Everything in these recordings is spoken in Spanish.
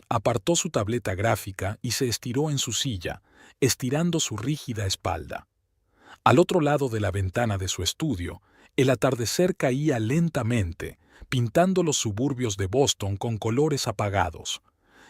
Apartó su tableta gráfica y se estiró en su silla, estirando su rígida espalda. Al otro lado de la ventana de su estudio, el atardecer caía lentamente, pintando los suburbios de Boston con colores apagados.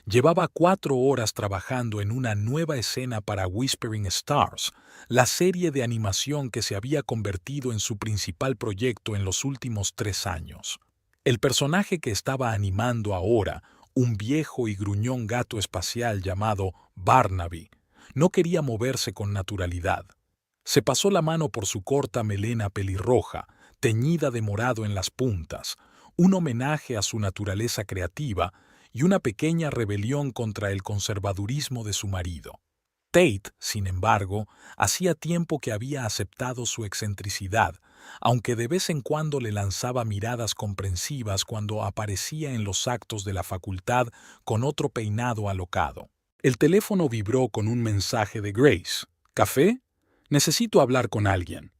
Llevaba 4 horas trabajando en una nueva escena para Whispering Stars, la serie de animación que se había convertido en su principal proyecto en los últimos 3 años. El personaje que estaba animando ahora, un viejo y gruñón gato espacial llamado Barnaby, no quería moverse con naturalidad. Se pasó la mano por su corta melena pelirroja, teñida de morado en las puntas, un homenaje a su naturaleza creativa y una pequeña rebelión contra el conservadurismo de su marido. Tate, sin embargo, hacía tiempo que había aceptado su excentricidad, aunque de vez en cuando le lanzaba miradas comprensivas cuando aparecía en los actos de la facultad con otro peinado alocado. El teléfono vibró con un mensaje de Grace. ¿Café? Necesito hablar con alguien.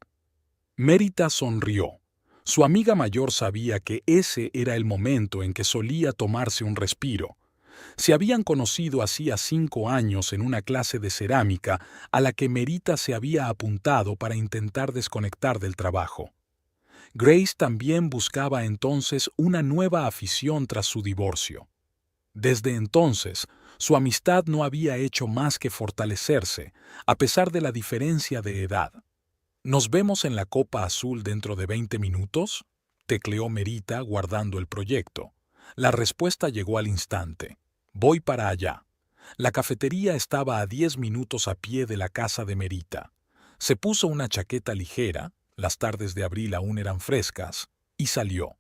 Merita sonrió. Su amiga mayor sabía que ese era el momento en que solía tomarse un respiro. Se habían conocido hacía 5 años en una clase de cerámica a la que Merita se había apuntado para intentar desconectar del trabajo. Grace también buscaba entonces una nueva afición tras su divorcio. Desde entonces, su amistad no había hecho más que fortalecerse, a pesar de la diferencia de edad. ¿Nos vemos en la Copa Azul dentro de 20 minutos? Tecleó Merita guardando el proyecto. La respuesta llegó al instante. Voy para allá. La cafetería estaba a 10 minutos a pie de la casa de Merita. Se puso una chaqueta ligera, las tardes de abril aún eran frescas, y salió.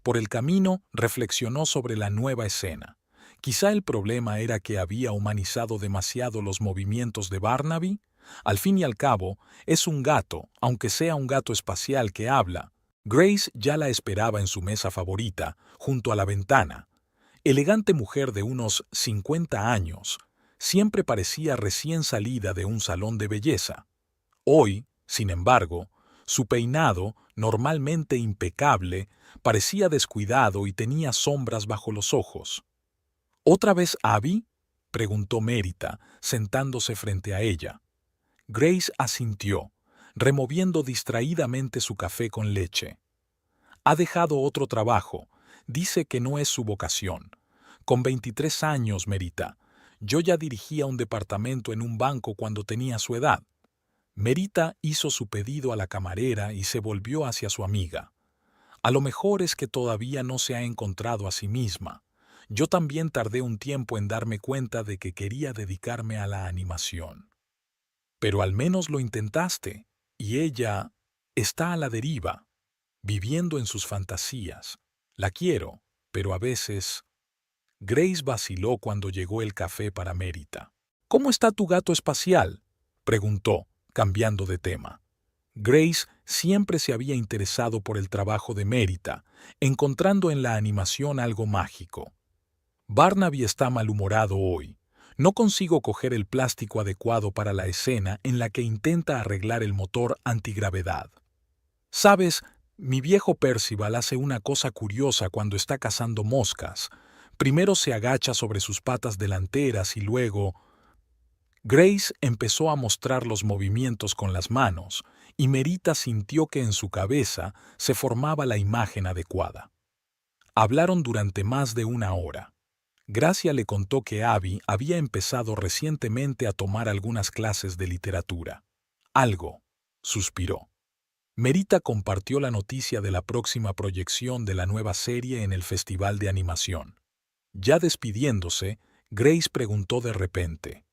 Por el camino reflexionó sobre la nueva escena. Quizá el problema era que había humanizado demasiado los movimientos de Barnaby. Al fin y al cabo, es un gato, aunque sea un gato espacial que habla. Grace ya la esperaba en su mesa favorita, junto a la ventana. Elegante mujer de unos 50 años, siempre parecía recién salida de un salón de belleza. Hoy, sin embargo, su peinado, normalmente impecable, parecía descuidado y tenía sombras bajo los ojos. ¿Otra vez Abby?, preguntó Merita, sentándose frente a ella. Grace asintió, removiendo distraídamente su café con leche. Ha dejado otro trabajo. Dice que no es su vocación. Con 23 años, Merita. Yo ya dirigía un departamento en un banco cuando tenía su edad. Merita hizo su pedido a la camarera y se volvió hacia su amiga. A lo mejor es que todavía no se ha encontrado a sí misma. Yo también tardé un tiempo en darme cuenta de que quería dedicarme a la animación. Pero al menos lo intentaste, y ella está a la deriva, viviendo en sus fantasías. La quiero, pero a veces... Grace vaciló cuando llegó el café para Merita. ¿Cómo está tu gato espacial?, preguntó, cambiando de tema. Grace siempre se había interesado por el trabajo de Merita, encontrando en la animación algo mágico. Barnaby está malhumorado hoy. No consigo coger el plástico adecuado para la escena en la que intenta arreglar el motor antigravedad. ¿Sabes? Mi viejo Percival hace una cosa curiosa cuando está cazando moscas. Primero se agacha sobre sus patas delanteras y luego... Grace empezó a mostrar los movimientos con las manos, y Merita sintió que en su cabeza se formaba la imagen adecuada. Hablaron durante más de 1 hora. Gracia le contó que Abby había empezado recientemente a tomar algunas clases de literatura. Algo, suspiró. Merita compartió la noticia de la próxima proyección de la nueva serie en el Festival de Animación. Ya despidiéndose, Grace preguntó de repente: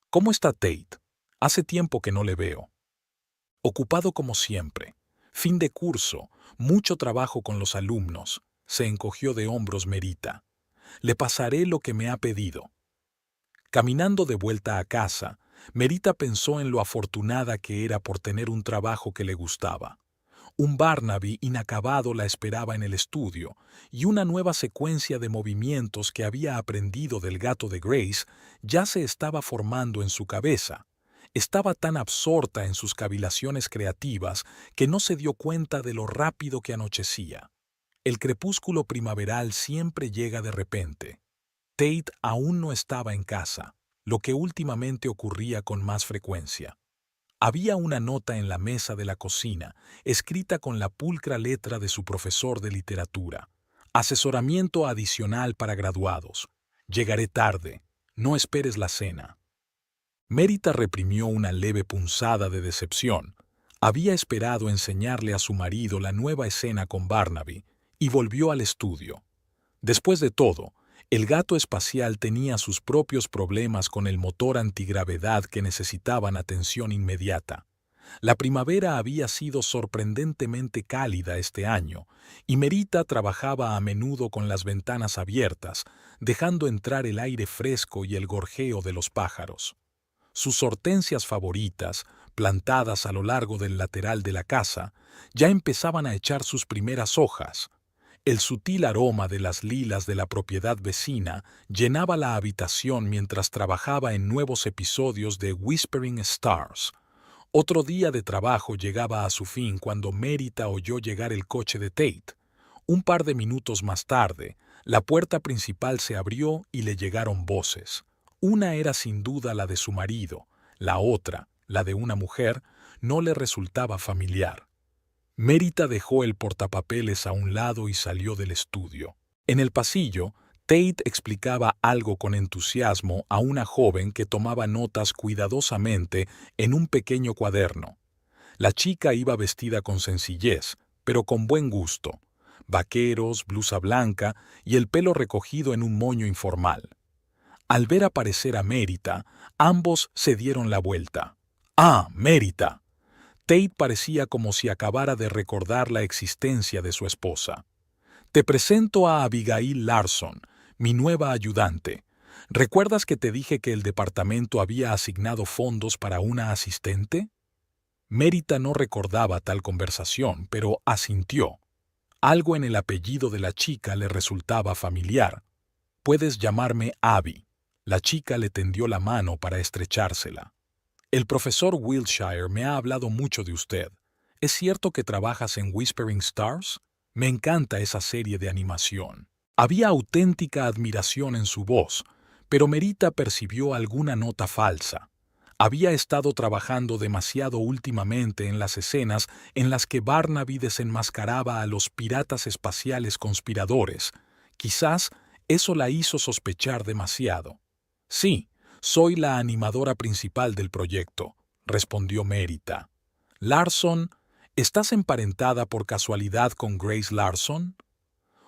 ¿Cómo está Tate? Hace tiempo que no le veo. Ocupado como siempre. Fin de curso, mucho trabajo con los alumnos. Se encogió de hombros Merita. Le pasaré lo que me ha pedido. Caminando de vuelta a casa, Merita pensó en lo afortunada que era por tener un trabajo que le gustaba. Un Barnaby inacabado la esperaba en el estudio, y una nueva secuencia de movimientos que había aprendido del gato de Grace ya se estaba formando en su cabeza. Estaba tan absorta en sus cavilaciones creativas que no se dio cuenta de lo rápido que anochecía. El crepúsculo primaveral siempre llega de repente. Tate aún no estaba en casa, lo que últimamente ocurría con más frecuencia. Había una nota en la mesa de la cocina, escrita con la pulcra letra de su profesor de literatura. Asesoramiento adicional para graduados. Llegaré tarde. No esperes la cena. Mérita reprimió una leve punzada de decepción. Había esperado enseñarle a su marido la nueva escena con Barnaby y volvió al estudio. Después de todo, el gato espacial tenía sus propios problemas con el motor antigravedad que necesitaban atención inmediata. La primavera había sido sorprendentemente cálida este año, y Merita trabajaba a menudo con las ventanas abiertas, dejando entrar el aire fresco y el gorjeo de los pájaros. Sus hortensias favoritas, plantadas a lo largo del lateral de la casa, ya empezaban a echar sus primeras hojas. El sutil aroma de las lilas de la propiedad vecina llenaba la habitación mientras trabajaba en nuevos episodios de Whispering Stars. Otro día de trabajo llegaba a su fin cuando Mérita oyó llegar el coche de Tate. Un par de minutos más tarde, la puerta principal se abrió y le llegaron voces. Una era sin duda la de su marido, la otra, la de una mujer, no le resultaba familiar. Mérita dejó el portapapeles a un lado y salió del estudio. En el pasillo, Tate explicaba algo con entusiasmo a una joven que tomaba notas cuidadosamente en un pequeño cuaderno. La chica iba vestida con sencillez, pero con buen gusto. Vaqueros, blusa blanca y el pelo recogido en un moño informal. Al ver aparecer a Mérita, ambos se dieron la vuelta. ¡Ah, Mérita! Tate parecía como si acabara de recordar la existencia de su esposa. Te presento a Abigail Larson, mi nueva ayudante. ¿Recuerdas que te dije que el departamento había asignado fondos para una asistente? Mérita no recordaba tal conversación, pero asintió. Algo en el apellido de la chica le resultaba familiar. Puedes llamarme Abby. La chica le tendió la mano para estrechársela. El profesor Wiltshire me ha hablado mucho de usted. ¿Es cierto que trabajas en Whispering Stars? Me encanta esa serie de animación. Había auténtica admiración en su voz, pero Mérita percibió alguna nota falsa. Había estado trabajando demasiado últimamente en las escenas en las que Barnaby desenmascaraba a los piratas espaciales conspiradores. Quizás eso la hizo sospechar demasiado. Sí. Soy la animadora principal del proyecto, respondió Mérita. Larson, ¿estás emparentada por casualidad con Grace Larson?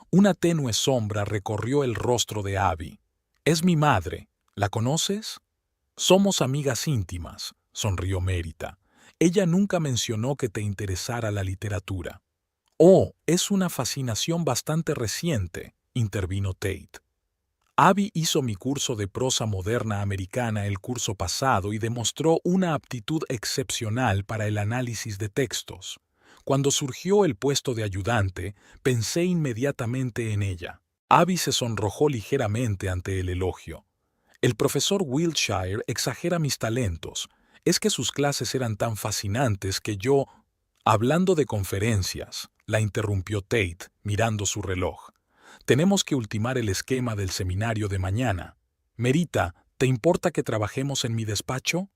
Una tenue sombra recorrió el rostro de Abby. Es mi madre. ¿La conoces? Somos amigas íntimas, sonrió Mérita. Ella nunca mencionó que te interesara la literatura. Oh, es una fascinación bastante reciente, intervino Tate. Abby hizo mi curso de prosa moderna americana el curso pasado y demostró una aptitud excepcional para el análisis de textos. Cuando surgió el puesto de ayudante, pensé inmediatamente en ella. Abby se sonrojó ligeramente ante el elogio. El profesor Wiltshire exagera mis talentos. Es que sus clases eran tan fascinantes que yo... Hablando de conferencias, la interrumpió Tate, mirando su reloj. Tenemos que ultimar el esquema del seminario de mañana. Mérita, ¿te importa que trabajemos en mi despacho?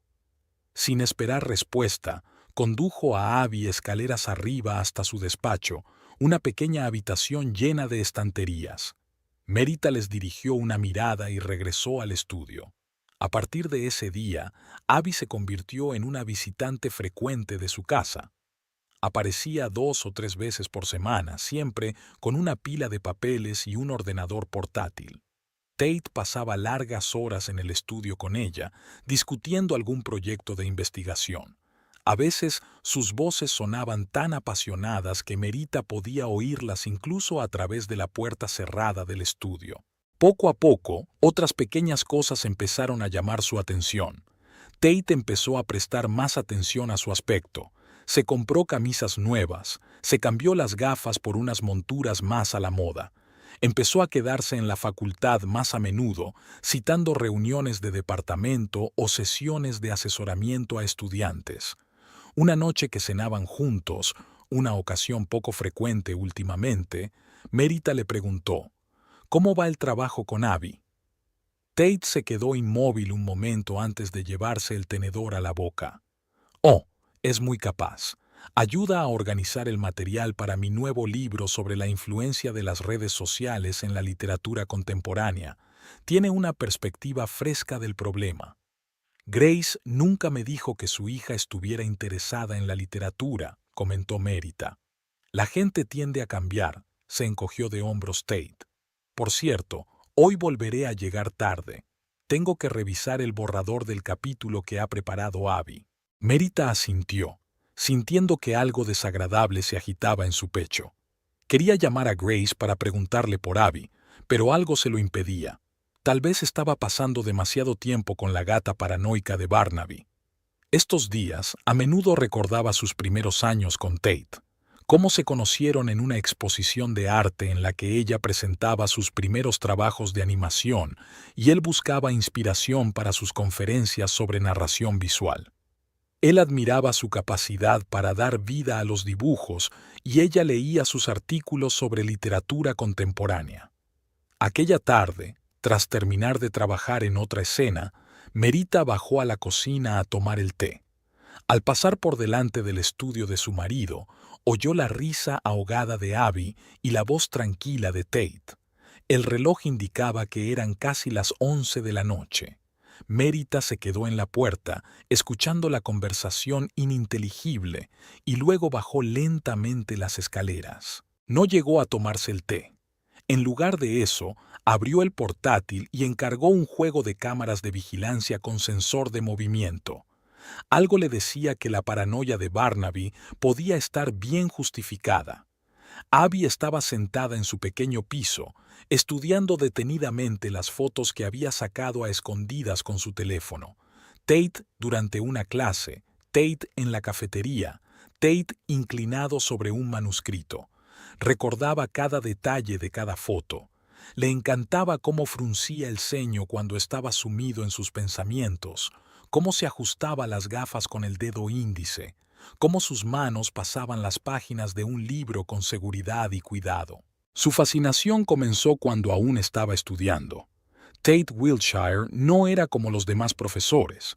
Sin esperar respuesta, condujo a Abby escaleras arriba hasta su despacho, una pequeña habitación llena de estanterías. Mérita les dirigió una mirada y regresó al estudio. A partir de ese día, Abby se convirtió en una visitante frecuente de su casa. Aparecía 2 o 3 veces por semana, siempre con una pila de papeles y un ordenador portátil. Tate pasaba largas horas en el estudio con ella, discutiendo algún proyecto de investigación. A veces sus voces sonaban tan apasionadas que Mérita podía oírlas incluso a través de la puerta cerrada del estudio. Poco a poco, otras pequeñas cosas empezaron a llamar su atención. Tate empezó a prestar más atención a su aspecto. Se compró camisas nuevas, se cambió las gafas por unas monturas más a la moda. Empezó a quedarse en la facultad más a menudo, citando reuniones de departamento o sesiones de asesoramiento a estudiantes. Una noche que cenaban juntos, una ocasión poco frecuente últimamente, Mérita le preguntó, ¿cómo va el trabajo con Abby? Tate se quedó inmóvil un momento antes de llevarse el tenedor a la boca. Oh, es muy capaz. Ayuda a organizar el material para mi nuevo libro sobre la influencia de las redes sociales en la literatura contemporánea. Tiene una perspectiva fresca del problema. Grace nunca me dijo que su hija estuviera interesada en la literatura, comentó Merita. La gente tiende a cambiar, se encogió de hombros Tate. Por cierto, hoy volveré a llegar tarde. Tengo que revisar el borrador del capítulo que ha preparado Abby. Merita asintió, sintiendo que algo desagradable se agitaba en su pecho. Quería llamar a Grace para preguntarle por Abby, pero algo se lo impedía. Tal vez estaba pasando demasiado tiempo con la gata paranoica de Barnaby. Estos días a menudo recordaba sus primeros años con Tate, cómo se conocieron en una exposición de arte en la que ella presentaba sus primeros trabajos de animación y él buscaba inspiración para sus conferencias sobre narración visual. Él admiraba su capacidad para dar vida a los dibujos y ella leía sus artículos sobre literatura contemporánea. Aquella tarde, tras terminar de trabajar en otra escena, Merita bajó a la cocina a tomar el té. Al pasar por delante del estudio de su marido, oyó la risa ahogada de Abby y la voz tranquila de Tate. El reloj indicaba que eran casi las 11 de la noche. Merita se quedó en la puerta, escuchando la conversación ininteligible, y luego bajó lentamente las escaleras. No llegó a tomarse el té. En lugar de eso, abrió el portátil y encargó un juego de cámaras de vigilancia con sensor de movimiento. Algo le decía que la paranoia de Barnaby podía estar bien justificada. Abby estaba sentada en su pequeño piso, estudiando detenidamente las fotos que había sacado a escondidas con su teléfono. Tate durante una clase, Tate en la cafetería, Tate inclinado sobre un manuscrito. Recordaba cada detalle de cada foto. Le encantaba cómo fruncía el ceño cuando estaba sumido en sus pensamientos, cómo se ajustaba las gafas con el dedo índice, cómo sus manos pasaban las páginas de un libro con seguridad y cuidado. Su fascinación comenzó cuando aún estaba estudiando. Tate Wiltshire no era como los demás profesores.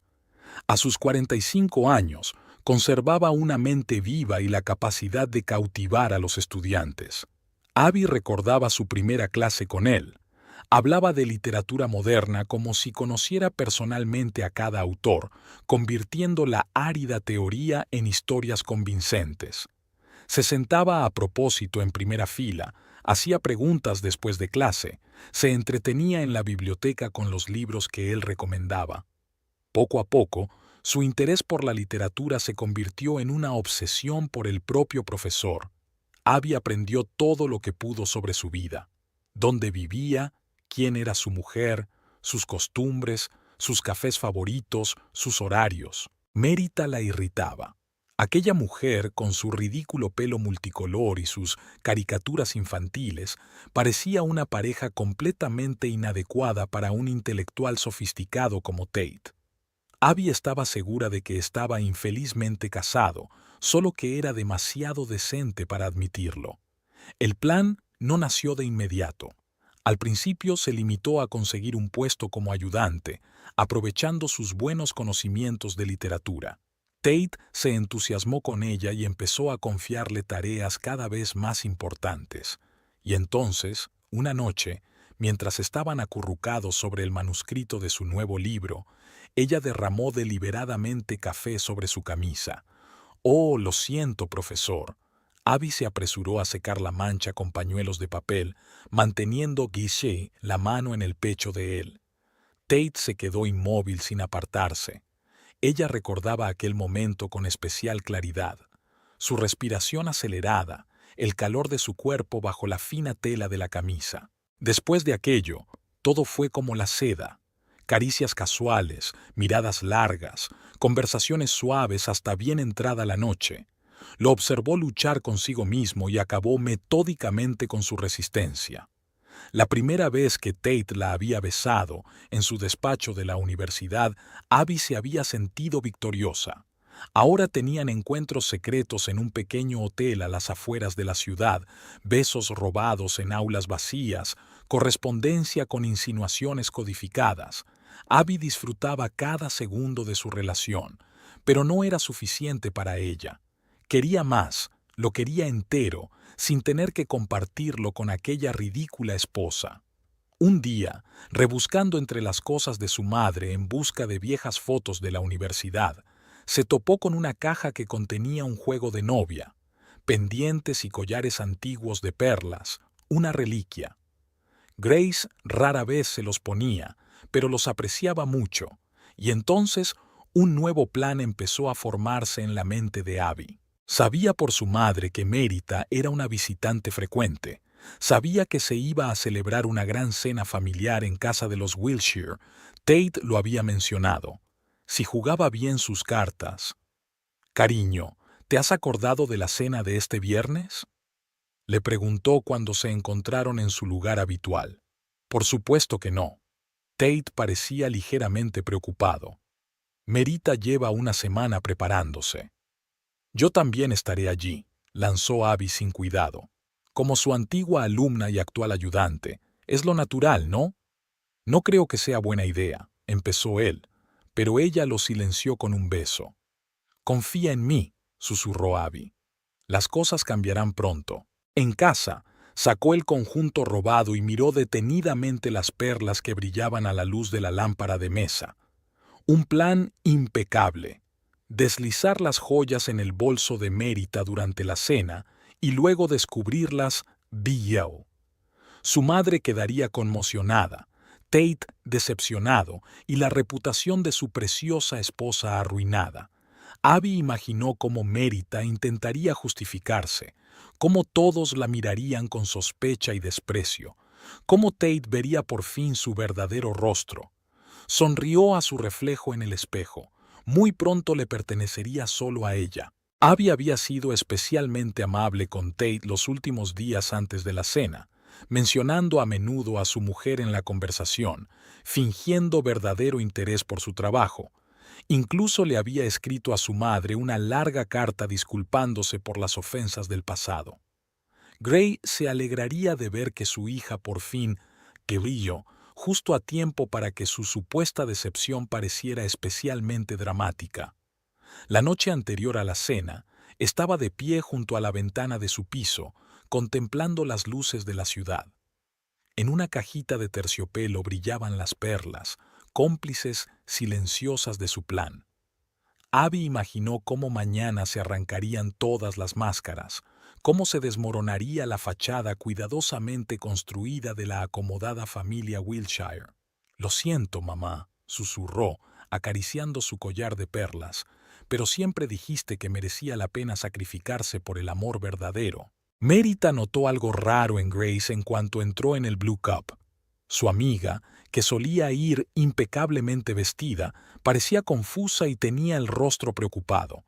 A sus 45 años, conservaba una mente viva y la capacidad de cautivar a los estudiantes. Abby recordaba su primera clase con él. Hablaba de literatura moderna como si conociera personalmente a cada autor, convirtiendo la árida teoría en historias convincentes. Se sentaba a propósito en primera fila, hacía preguntas después de clase, se entretenía en la biblioteca con los libros que él recomendaba. Poco a poco, su interés por la literatura se convirtió en una obsesión por el propio profesor. Abby aprendió todo lo que pudo sobre su vida, dónde vivía, quién era su mujer, sus costumbres, sus cafés favoritos, sus horarios. Merita la irritaba. Aquella mujer, con su ridículo pelo multicolor y sus caricaturas infantiles, parecía una pareja completamente inadecuada para un intelectual sofisticado como Tate. Abby estaba segura de que estaba infelizmente casado, solo que era demasiado decente para admitirlo. El plan no nació de inmediato. Al principio se limitó a conseguir un puesto como ayudante, aprovechando sus buenos conocimientos de literatura. Tate se entusiasmó con ella y empezó a confiarle tareas cada vez más importantes. Y entonces, una noche, mientras estaban acurrucados sobre el manuscrito de su nuevo libro, ella derramó deliberadamente café sobre su camisa. «Oh, lo siento, profesor». Abby se apresuró a secar la mancha con pañuelos de papel, manteniendo Guichet la mano en el pecho de él. Tate se quedó inmóvil sin apartarse. Ella recordaba aquel momento con especial claridad. Su respiración acelerada, el calor de su cuerpo bajo la fina tela de la camisa. Después de aquello, todo fue como la seda. Caricias casuales, miradas largas, conversaciones suaves hasta bien entrada la noche. Lo observó luchar consigo mismo y acabó metódicamente con su resistencia. La primera vez que Tate la había besado, en su despacho de la universidad, Abby se había sentido victoriosa. Ahora tenían encuentros secretos en un pequeño hotel a las afueras de la ciudad, besos robados en aulas vacías, correspondencia con insinuaciones codificadas. Abby disfrutaba cada segundo de su relación, pero no era suficiente para ella. Quería más, lo quería entero, sin tener que compartirlo con aquella ridícula esposa. Un día, rebuscando entre las cosas de su madre en busca de viejas fotos de la universidad, se topó con una caja que contenía un juego de novia, pendientes y collares antiguos de perlas, una reliquia. Grace rara vez se los ponía, pero los apreciaba mucho, y entonces un nuevo plan empezó a formarse en la mente de Abby. Sabía por su madre que Merita era una visitante frecuente. Sabía que se iba a celebrar una gran cena familiar en casa de los Wilshire. Tate lo había mencionado. Si jugaba bien sus cartas. «Cariño, ¿te has acordado de la cena de este viernes?», le preguntó cuando se encontraron en su lugar habitual. Por supuesto que no. Tate parecía ligeramente preocupado. Merita lleva una semana preparándose. Yo también estaré allí, lanzó Abby sin cuidado. Como su antigua alumna y actual ayudante, es lo natural, ¿no? No creo que sea buena idea, empezó él, pero ella lo silenció con un beso. Confía en mí, susurró Abby. Las cosas cambiarán pronto. En casa, sacó el conjunto robado y miró detenidamente las perlas que brillaban a la luz de la lámpara de mesa. Un plan impecable. Deslizar las joyas en el bolso de Merita durante la cena y luego descubrirlas B.O. Su madre quedaría conmocionada, Tate decepcionado y la reputación de su preciosa esposa arruinada. Abby imaginó cómo Merita intentaría justificarse, cómo todos la mirarían con sospecha y desprecio, cómo Tate vería por fin su verdadero rostro. Sonrió a su reflejo en el espejo. Muy pronto le pertenecería solo a ella. Abby había sido especialmente amable con Tate los últimos días antes de la cena, mencionando a menudo a su mujer en la conversación, fingiendo verdadero interés por su trabajo. Incluso le había escrito a su madre una larga carta disculpándose por las ofensas del pasado. Gray se alegraría de ver que su hija por fin brilló, justo a tiempo para que su supuesta decepción pareciera especialmente dramática. La noche anterior a la cena, estaba de pie junto a la ventana de su piso, contemplando las luces de la ciudad. En una cajita de terciopelo brillaban las perlas, cómplices silenciosas de su plan. Abby imaginó cómo mañana se arrancarían todas las máscaras, cómo se desmoronaría la fachada cuidadosamente construida de la acomodada familia Wilshire. «Lo siento, mamá», susurró, acariciando su collar de perlas, «pero siempre dijiste que merecía la pena sacrificarse por el amor verdadero». Merita notó algo raro en Grace en cuanto entró en el Blue Cup. Su amiga, que solía ir impecablemente vestida, parecía confusa y tenía el rostro preocupado.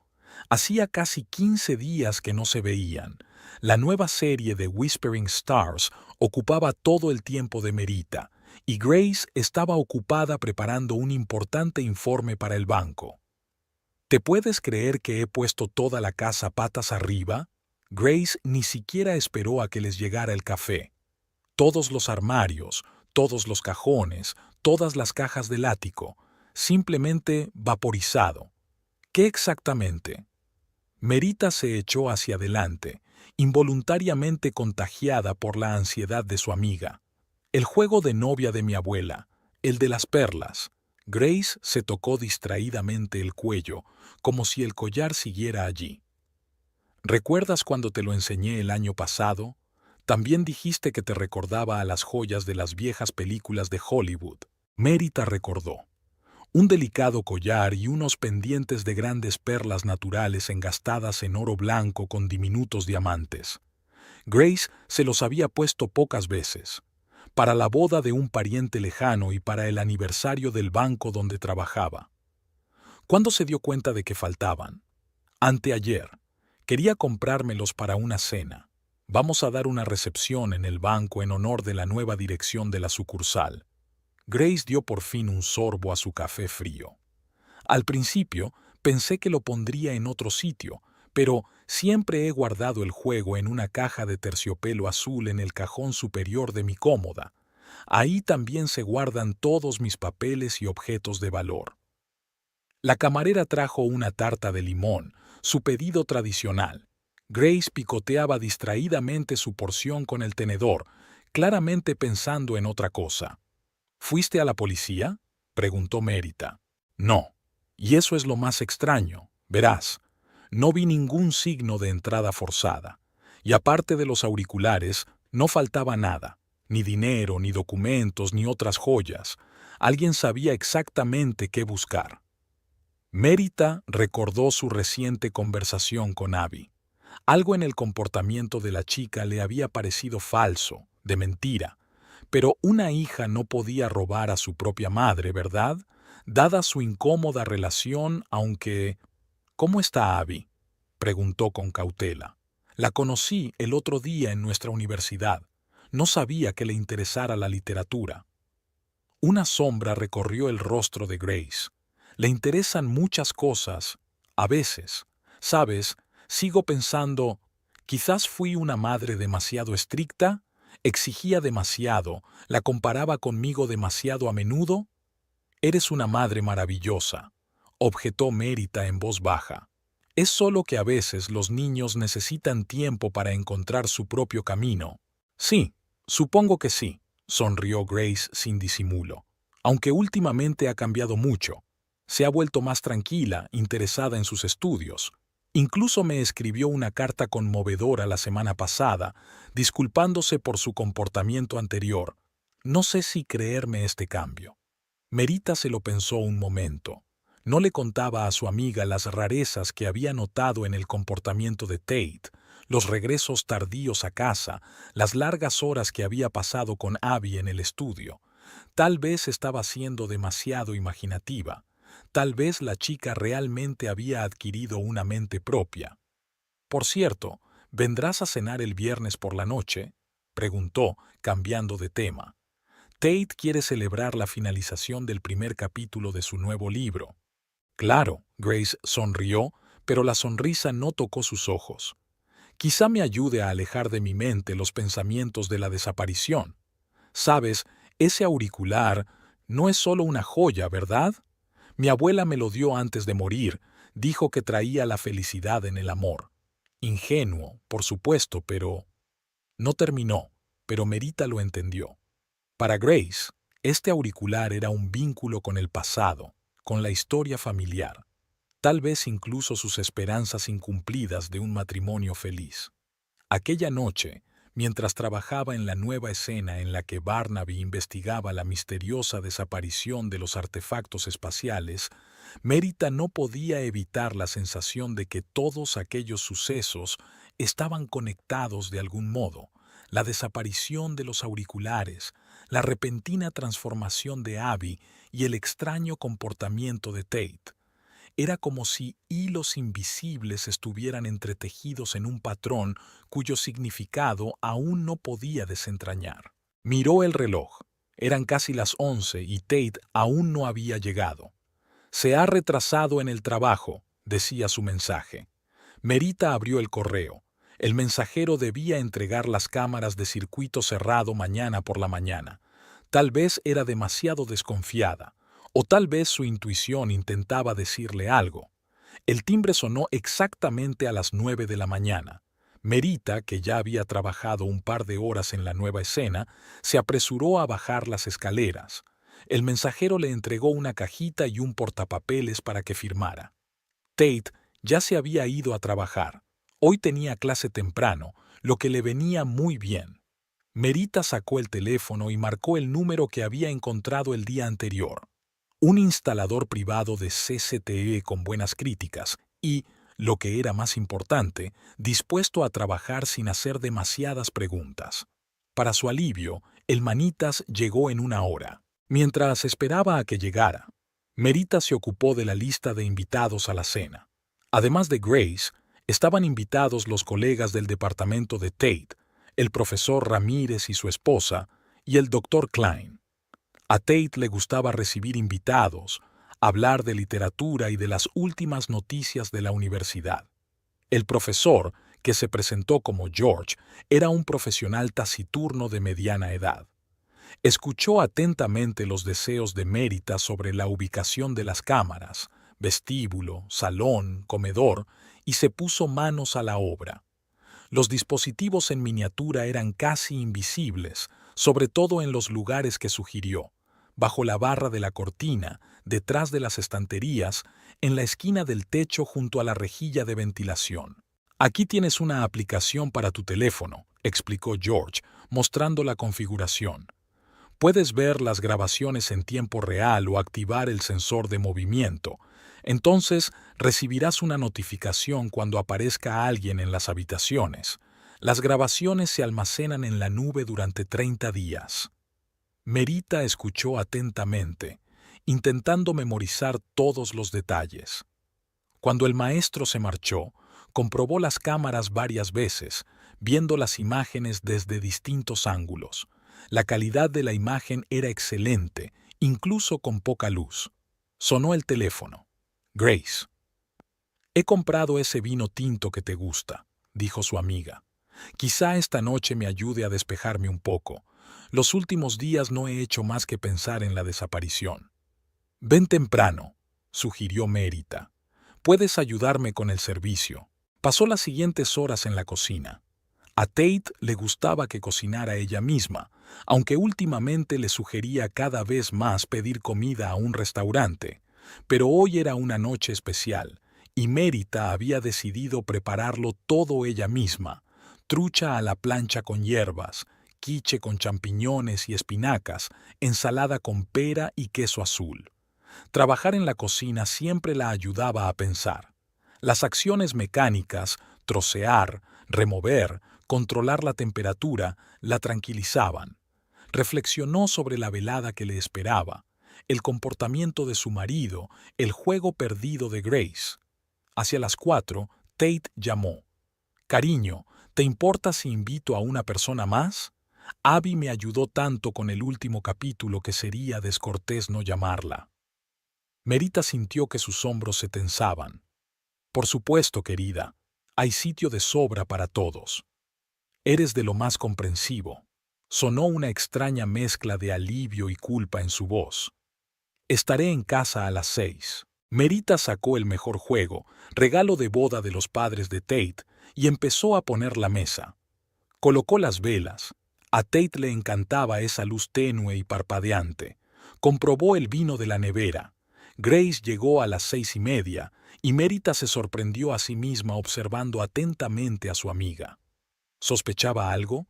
Hacía casi 15 días que no se veían. La nueva serie de Whispering Stars ocupaba todo el tiempo de Merita, y Grace estaba ocupada preparando un importante informe para el banco. ¿Te puedes creer que he puesto toda la casa patas arriba? Grace ni siquiera esperó a que les llegara el café. Todos los armarios, todos los cajones, todas las cajas del ático, simplemente vaporizado. ¿Qué exactamente? Merita se echó hacia adelante, involuntariamente contagiada por la ansiedad de su amiga. El juego de novia de mi abuela, el de las perlas. Grace se tocó distraídamente el cuello, como si el collar siguiera allí. ¿Recuerdas cuando te lo enseñé el año pasado? También dijiste que te recordaba a las joyas de las viejas películas de Hollywood. Merita recordó. Un delicado collar y unos pendientes de grandes perlas naturales engastadas en oro blanco con diminutos diamantes. Grace se los había puesto pocas veces, para la boda de un pariente lejano y para el aniversario del banco donde trabajaba. ¿Cuándo se dio cuenta de que faltaban? Anteayer. Quería comprármelos para una cena. Vamos a dar una recepción en el banco en honor de la nueva dirección de la sucursal. Grace dio por fin un sorbo a su café frío. Al principio, Pensé que lo pondría en otro sitio, pero siempre he guardado el juego en una caja de terciopelo azul en el cajón superior de mi cómoda. Ahí también se guardan todos mis papeles y objetos de valor. La camarera trajo una tarta de limón, su pedido tradicional. Grace picoteaba distraídamente su porción con el tenedor, claramente pensando en otra cosa. ¿Fuiste a la policía?, preguntó Mérita. No. Y eso es lo más extraño. Verás, no vi ningún signo de entrada forzada. Y aparte de los auriculares, no faltaba nada. Ni dinero, ni documentos, ni otras joyas. Alguien sabía exactamente qué buscar. Mérita recordó su reciente conversación con Abby. Algo en el comportamiento de la chica le había parecido falso, de mentira. Pero una hija no podía robar a su propia madre, ¿verdad? Dada su incómoda relación, aunque... ¿Cómo está Abby?, preguntó con cautela. La conocí el otro día en nuestra universidad. No sabía que le interesara la literatura. Una sombra recorrió el rostro de Grace. Le interesan muchas cosas, a veces. ¿Sabes? Sigo pensando, quizás fui una madre demasiado estricta, exigía demasiado, la comparaba conmigo demasiado a menudo. Eres una madre maravillosa, objetó Mérita en voz baja. Es solo que a veces los niños necesitan tiempo para encontrar su propio camino. Sí, supongo que sí, sonrió Grace sin disimulo. Aunque últimamente ha cambiado mucho. Se ha vuelto más tranquila, interesada en sus estudios. Incluso me escribió una carta conmovedora la semana pasada, disculpándose por su comportamiento anterior. No sé si creerme este cambio. Mérita se lo pensó un momento. No le contaba a su amiga las rarezas que había notado en el comportamiento de Tate, los regresos tardíos a casa, las largas horas que había pasado con Abby en el estudio. Tal vez estaba siendo demasiado imaginativa. Tal vez la chica realmente había adquirido una mente propia. Por cierto, ¿vendrás a cenar el viernes por la noche?, preguntó, cambiando de tema. Tate quiere celebrar la finalización del primer capítulo de su nuevo libro. Claro, Grace sonrió, pero la sonrisa no tocó sus ojos. Quizá me ayude a alejar de mi mente los pensamientos de la desaparición. Sabes, ese auricular no es solo una joya, ¿verdad? Mi abuela me lo dio antes de morir, dijo que traía la felicidad en el amor. Ingenuo, por supuesto, pero... No terminó, pero Mérita lo entendió. Para Grace, este auricular era un vínculo con el pasado, con la historia familiar, tal vez incluso sus esperanzas incumplidas de un matrimonio feliz. Aquella noche, mientras trabajaba en la nueva escena en la que Barnaby investigaba la misteriosa desaparición de los artefactos espaciales, Mérita no podía evitar la sensación de que todos aquellos sucesos estaban conectados de algún modo. La desaparición de los auriculares, la repentina transformación de Abby y el extraño comportamiento de Tate. Era como si hilos invisibles estuvieran entretejidos en un patrón cuyo significado aún no podía desentrañar. Miró el reloj. Eran casi las 11 y Tate aún no había llegado. Se ha retrasado en el trabajo, decía su mensaje. Mérita abrió el correo. El mensajero debía entregar las cámaras de circuito cerrado mañana por la mañana. Tal vez era demasiado desconfiada. O tal vez su intuición intentaba decirle algo. El timbre sonó exactamente a las 9 de la mañana. Mérita, que ya había trabajado un par de horas en la nueva escena, se apresuró a bajar las escaleras. El mensajero le entregó una cajita y un portapapeles para que firmara. Tate ya se había ido a trabajar. Hoy tenía clase temprano, lo que le venía muy bien. Mérita sacó el teléfono y marcó el número que había encontrado el día anterior. Un instalador privado de CCTV con buenas críticas y, lo que era más importante, dispuesto a trabajar sin hacer demasiadas preguntas. Para su alivio, el manitas llegó en una hora. Mientras esperaba a que llegara, Mérita se ocupó de la lista de invitados a la cena. Además de Grace, estaban invitados los colegas del departamento de Tate, el profesor Ramírez y su esposa, y el Dr. Klein. A Tate le gustaba recibir invitados, hablar de literatura y de las últimas noticias de la universidad. El profesor, que se presentó como George, era un profesional taciturno de mediana edad. Escuchó atentamente los deseos de Mérita sobre la ubicación de las cámaras, vestíbulo, salón, comedor, y se puso manos a la obra. Los dispositivos en miniatura eran casi invisibles, sobre todo en los lugares que sugirió, bajo la barra de la cortina, detrás de las estanterías, en la esquina del techo junto a la rejilla de ventilación. Aquí tienes una aplicación para tu teléfono, explicó George, mostrando la configuración. Puedes ver las grabaciones en tiempo real o activar el sensor de movimiento. Entonces, recibirás una notificación cuando aparezca alguien en las habitaciones. Las grabaciones se almacenan en la nube durante 30 días. Merita escuchó atentamente, intentando memorizar todos los detalles. Cuando el maestro se marchó, comprobó las cámaras varias veces, viendo las imágenes desde distintos ángulos. La calidad de la imagen era excelente, incluso con poca luz. Sonó el teléfono. Grace. He comprado ese vino tinto que te gusta, dijo su amiga. Quizá esta noche me ayude a despejarme un poco. Los últimos días no he hecho más que pensar en la desaparición. Ven temprano, sugirió Mérita. Puedes ayudarme con el servicio. Pasó las siguientes horas en la cocina. A Tate le gustaba que cocinara ella misma, aunque últimamente le sugería cada vez más pedir comida a un restaurante. Pero hoy era una noche especial, y Mérita había decidido prepararlo todo ella misma: trucha a la plancha con hierbas, quiche con champiñones y espinacas, ensalada con pera y queso azul. Trabajar en la cocina siempre la ayudaba a pensar. Las acciones mecánicas, trocear, remover, controlar la temperatura, la tranquilizaban. Reflexionó sobre la velada que le esperaba, el comportamiento de su marido, el juego perdido de Grace. Hacia las 4, Tate llamó. «Cariño, ¿te importa si invito a una persona más? Abby me ayudó tanto con el último capítulo que sería descortés no llamarla». Merita sintió que sus hombros se tensaban. «Por supuesto, querida. Hay sitio de sobra para todos. Eres de lo más comprensivo». Sonó una extraña mezcla de alivio y culpa en su voz. «Estaré en casa a las 6». Merita sacó el mejor juego, regalo de boda de los padres de Tate, y empezó a poner la mesa. Colocó las velas. A Tate le encantaba esa luz tenue y parpadeante. Comprobó el vino de la nevera. Grace llegó a las 6:30, y Merita se sorprendió a sí misma observando atentamente a su amiga. ¿Sospechaba algo?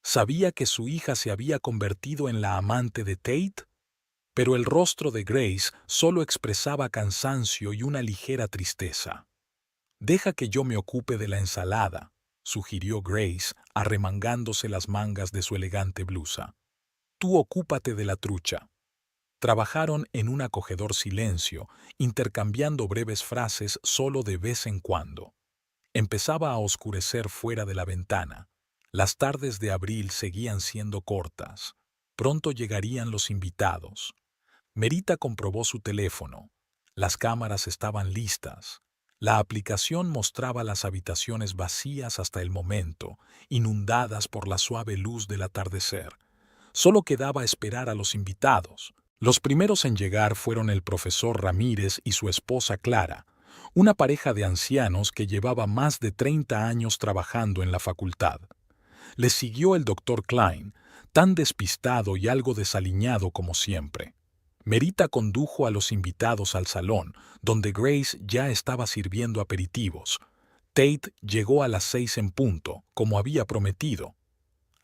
¿Sabía que su hija se había convertido en la amante de Tate? Pero el rostro de Grace solo expresaba cansancio y una ligera tristeza. «Deja que yo me ocupe de la ensalada», sugirió Grace, arremangándose las mangas de su elegante blusa. «Tú ocúpate de la trucha». Trabajaron en un acogedor silencio, intercambiando breves frases solo de vez en cuando. Empezaba a oscurecer fuera de la ventana. Las tardes de abril seguían siendo cortas. Pronto llegarían los invitados. Merita comprobó su teléfono. Las cámaras estaban listas. La aplicación mostraba las habitaciones vacías hasta el momento, inundadas por la suave luz del atardecer. Solo quedaba esperar a los invitados. Los primeros en llegar fueron el profesor Ramírez y su esposa Clara, una pareja de ancianos que llevaba más de 30 años trabajando en la facultad. Les siguió el doctor Klein, tan despistado y algo desaliñado como siempre. Merita condujo a los invitados al salón, donde Grace ya estaba sirviendo aperitivos. Tate llegó a las 6 en punto, como había prometido.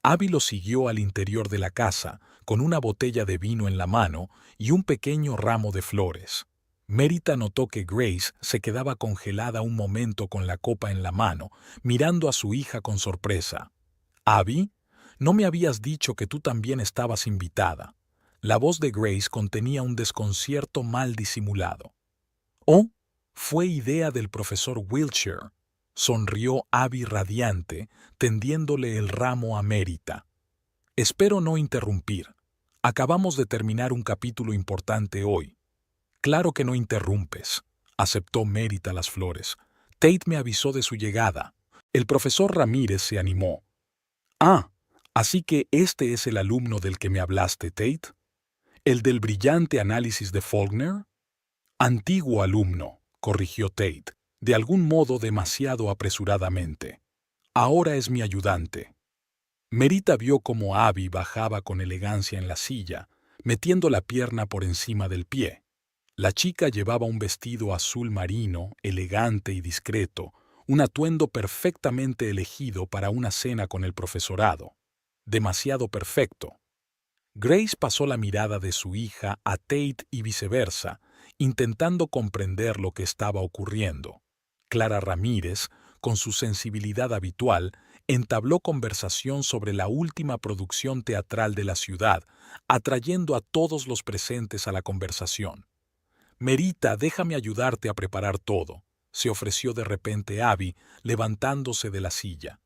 Abby lo siguió al interior de la casa, con una botella de vino en la mano y un pequeño ramo de flores. Merita notó que Grace se quedaba congelada un momento con la copa en la mano, mirando a su hija con sorpresa. «Abby, ¿no me habías dicho que tú también estabas invitada?» La voz de Grace contenía un desconcierto mal disimulado. «Oh, fue idea del profesor Wiltshire», sonrió Abby radiante, tendiéndole el ramo a Merita. «Espero no interrumpir. Acabamos de terminar un capítulo importante hoy. Claro que no interrumpes, aceptó Mérita las flores. Tate me avisó de su llegada. El profesor Ramírez se animó. Ah, así que este es el alumno del que me hablaste, Tate. ¿El del brillante análisis de Faulkner? Antiguo alumno, corrigió Tate, de algún modo demasiado apresuradamente. Ahora es mi ayudante. Merita vio cómo Abby bajaba con elegancia en la silla, metiendo la pierna por encima del pie. La chica llevaba un vestido azul marino, elegante y discreto, un atuendo perfectamente elegido para una cena con el profesorado. Demasiado perfecto. Grace pasó la mirada de su hija a Tate y viceversa, intentando comprender lo que estaba ocurriendo. Clara Ramírez, con su sensibilidad habitual, entabló conversación sobre la última producción teatral de la ciudad, atrayendo a todos los presentes a la conversación. Merita, déjame ayudarte a preparar todo, se ofreció de repente Abby, levantándose de la silla.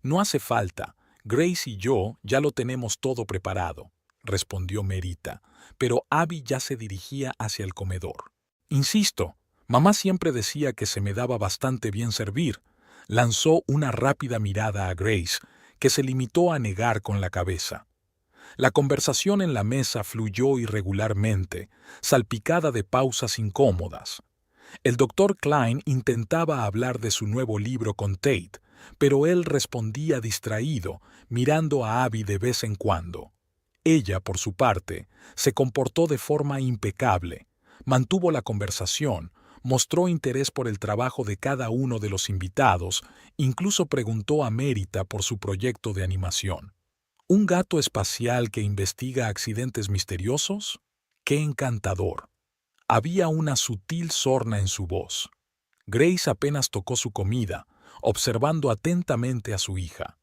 No hace falta, Grace y yo ya lo tenemos todo preparado, respondió Merita, pero Abby ya se dirigía hacia el comedor. Insisto, mamá siempre decía que se me daba bastante bien servir. Lanzó una rápida mirada a Grace, que se limitó a negar con la cabeza. La conversación en la mesa fluyó irregularmente, salpicada de pausas incómodas. El doctor Klein intentaba hablar de su nuevo libro con Tate, pero él respondía distraído, mirando a Abby de vez en cuando. Ella, por su parte, se comportó de forma impecable, mantuvo la conversación, mostró interés por el trabajo de cada uno de los invitados, incluso preguntó a Mérita por su proyecto de animación. ¿Un gato espacial que investiga accidentes misteriosos? ¡Qué encantador! Había una sutil sorna en su voz. Grace apenas tocó su comida, observando atentamente a su hija.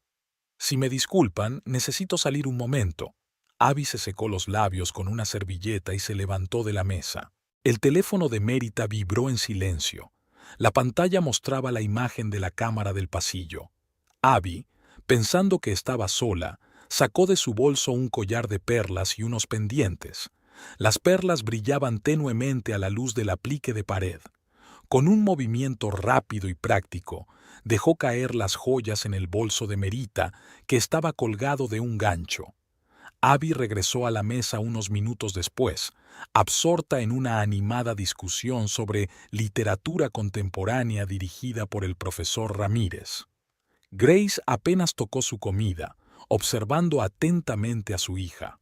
Si me disculpan, necesito salir un momento. Abby se secó los labios con una servilleta y se levantó de la mesa. El teléfono de Mérita vibró en silencio. La pantalla mostraba la imagen de la cámara del pasillo. Abby, pensando que estaba sola, sacó de su bolso un collar de perlas y unos pendientes. Las perlas brillaban tenuemente a la luz del aplique de pared. Con un movimiento rápido y práctico, dejó caer las joyas en el bolso de Merita, que estaba colgado de un gancho. Abby regresó a la mesa unos minutos después, absorta en una animada discusión sobre literatura contemporánea dirigida por el profesor Ramírez. Grace apenas tocó su comida, observando atentamente a su hija.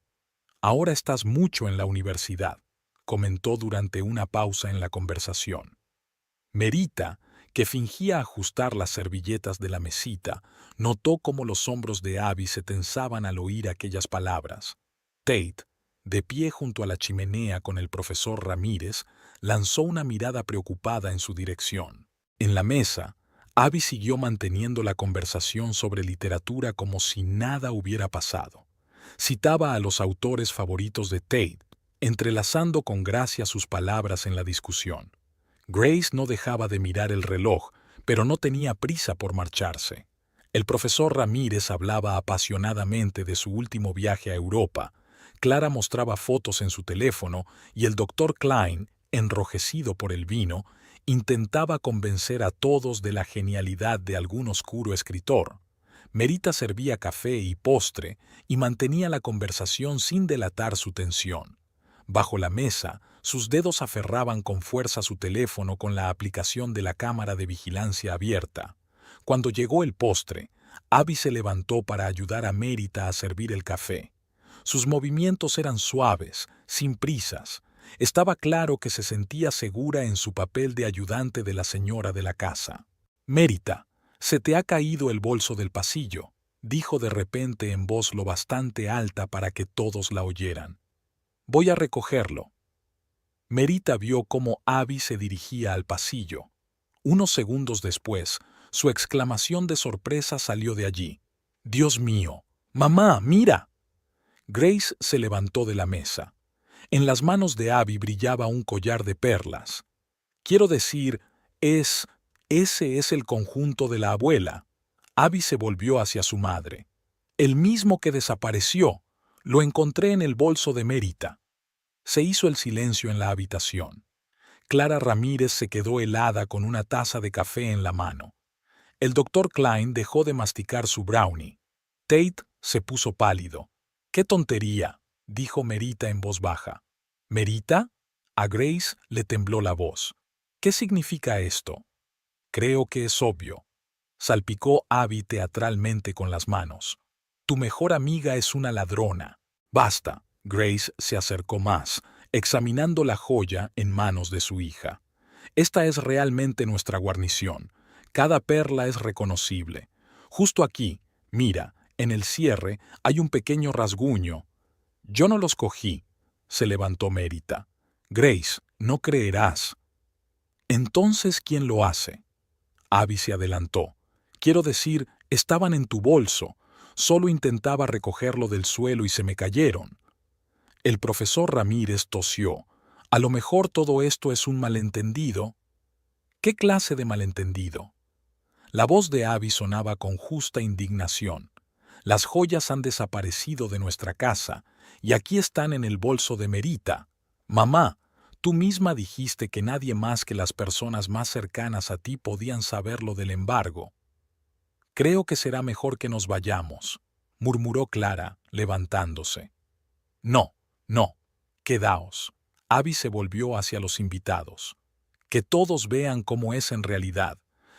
«Ahora estás mucho en la universidad», comentó durante una pausa en la conversación. Merita, que fingía ajustar las servilletas de la mesita, notó cómo los hombros de Abby se tensaban al oír aquellas palabras. Tate, de pie junto a la chimenea con el profesor Ramírez, lanzó una mirada preocupada en su dirección. En la mesa, Abby siguió manteniendo la conversación sobre literatura como si nada hubiera pasado. Citaba a los autores favoritos de Tate, entrelazando con gracia sus palabras en la discusión. Grace no dejaba de mirar el reloj, pero no tenía prisa por marcharse. El profesor Ramírez hablaba apasionadamente de su último viaje a Europa. Clara mostraba fotos en su teléfono y el doctor Klein, enrojecido por el vino, intentaba convencer a todos de la genialidad de algún oscuro escritor. Merita servía café y postre y mantenía la conversación sin delatar su tensión. Bajo la mesa, sus dedos aferraban con fuerza su teléfono con la aplicación de la cámara de vigilancia abierta. Cuando llegó el postre, Abby se levantó para ayudar a Mérita a servir el café. Sus movimientos eran suaves, sin prisas. Estaba claro que se sentía segura en su papel de ayudante de la señora de la casa. «Mérita, se te ha caído el bolso del pasillo», dijo de repente en voz lo bastante alta para que todos la oyeran. «Voy a recogerlo». Merita vio cómo Abby se dirigía al pasillo. Unos segundos después, su exclamación de sorpresa salió de allí. «¡Dios mío! ¡Mamá, mira!». Grace se levantó de la mesa. En las manos de Abby brillaba un collar de perlas. «Quiero decir, ese es el conjunto de la abuela». Abby se volvió hacia su madre. «El mismo que desapareció. Lo encontré en el bolso de Mérita». Se hizo el silencio en la habitación. Clara Ramírez se quedó helada con una taza de café en la mano. El doctor Klein dejó de masticar su brownie. Tate se puso pálido. «¡Qué tontería!», dijo Merita en voz baja. «¿Merita?». A Grace le tembló la voz. «¿Qué significa esto?». «Creo que es obvio», salpicó Abby teatralmente con las manos. «Tu mejor amiga es una ladrona». «Basta». Grace se acercó más, examinando la joya en manos de su hija. «Esta es realmente nuestra guarnición. Cada perla es reconocible. Justo aquí, mira, en el cierre hay un pequeño rasguño». «Yo no los cogí», se levantó Merita. «Grace, no creerás». «Entonces, ¿quién lo hace?». Abby se adelantó. «Quiero decir, estaban en tu bolso. Solo intentaba recogerlo del suelo y se me cayeron». El profesor Ramírez tosió. «A lo mejor todo esto es un malentendido». «¿Qué clase de malentendido?». La voz de Abby sonaba con justa indignación. «Las joyas han desaparecido de nuestra casa y aquí están en el bolso de Merita. Mamá, tú misma dijiste que nadie más que las personas más cercanas a ti podían saber lo del embargo». «Creo que será mejor que nos vayamos», murmuró Clara, levantándose. «No, no, quedaos». Abby se volvió hacia los invitados. «Que todos vean cómo es en realidad,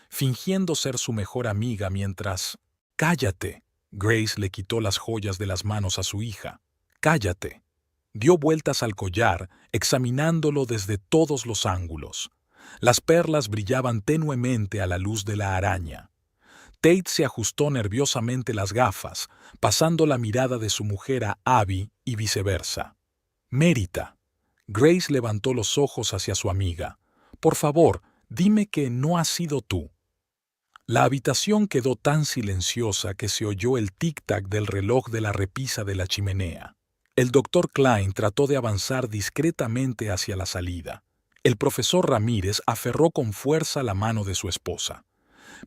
fingiendo ser su mejor amiga mientras...». «Cállate». Grace le quitó las joyas de las manos a su hija. «Cállate». Dio vueltas al collar, examinándolo desde todos los ángulos. Las perlas brillaban tenuemente a la luz de la araña. Tate se ajustó nerviosamente las gafas, pasando la mirada de su mujer a Abby y viceversa. «Merita». Grace levantó los ojos hacia su amiga. «Por favor, dime que no has sido tú». La habitación quedó tan silenciosa que se oyó el tic-tac del reloj de la repisa de la chimenea. El doctor Klein trató de avanzar discretamente hacia la salida. El profesor Ramírez aferró con fuerza la mano de su esposa.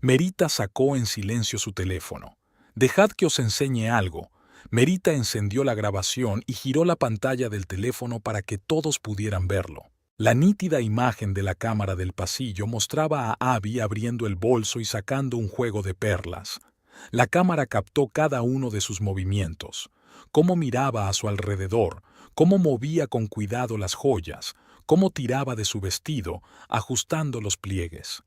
Merita sacó en silencio su teléfono. «Dejad que os enseñe algo». Merita encendió la grabación y giró la pantalla del teléfono para que todos pudieran verlo. La nítida imagen de la cámara del pasillo mostraba a Abby abriendo el bolso y sacando un juego de perlas. La cámara captó cada uno de sus movimientos, cómo miraba a su alrededor, cómo movía con cuidado las joyas, cómo tiraba de su vestido, ajustando los pliegues.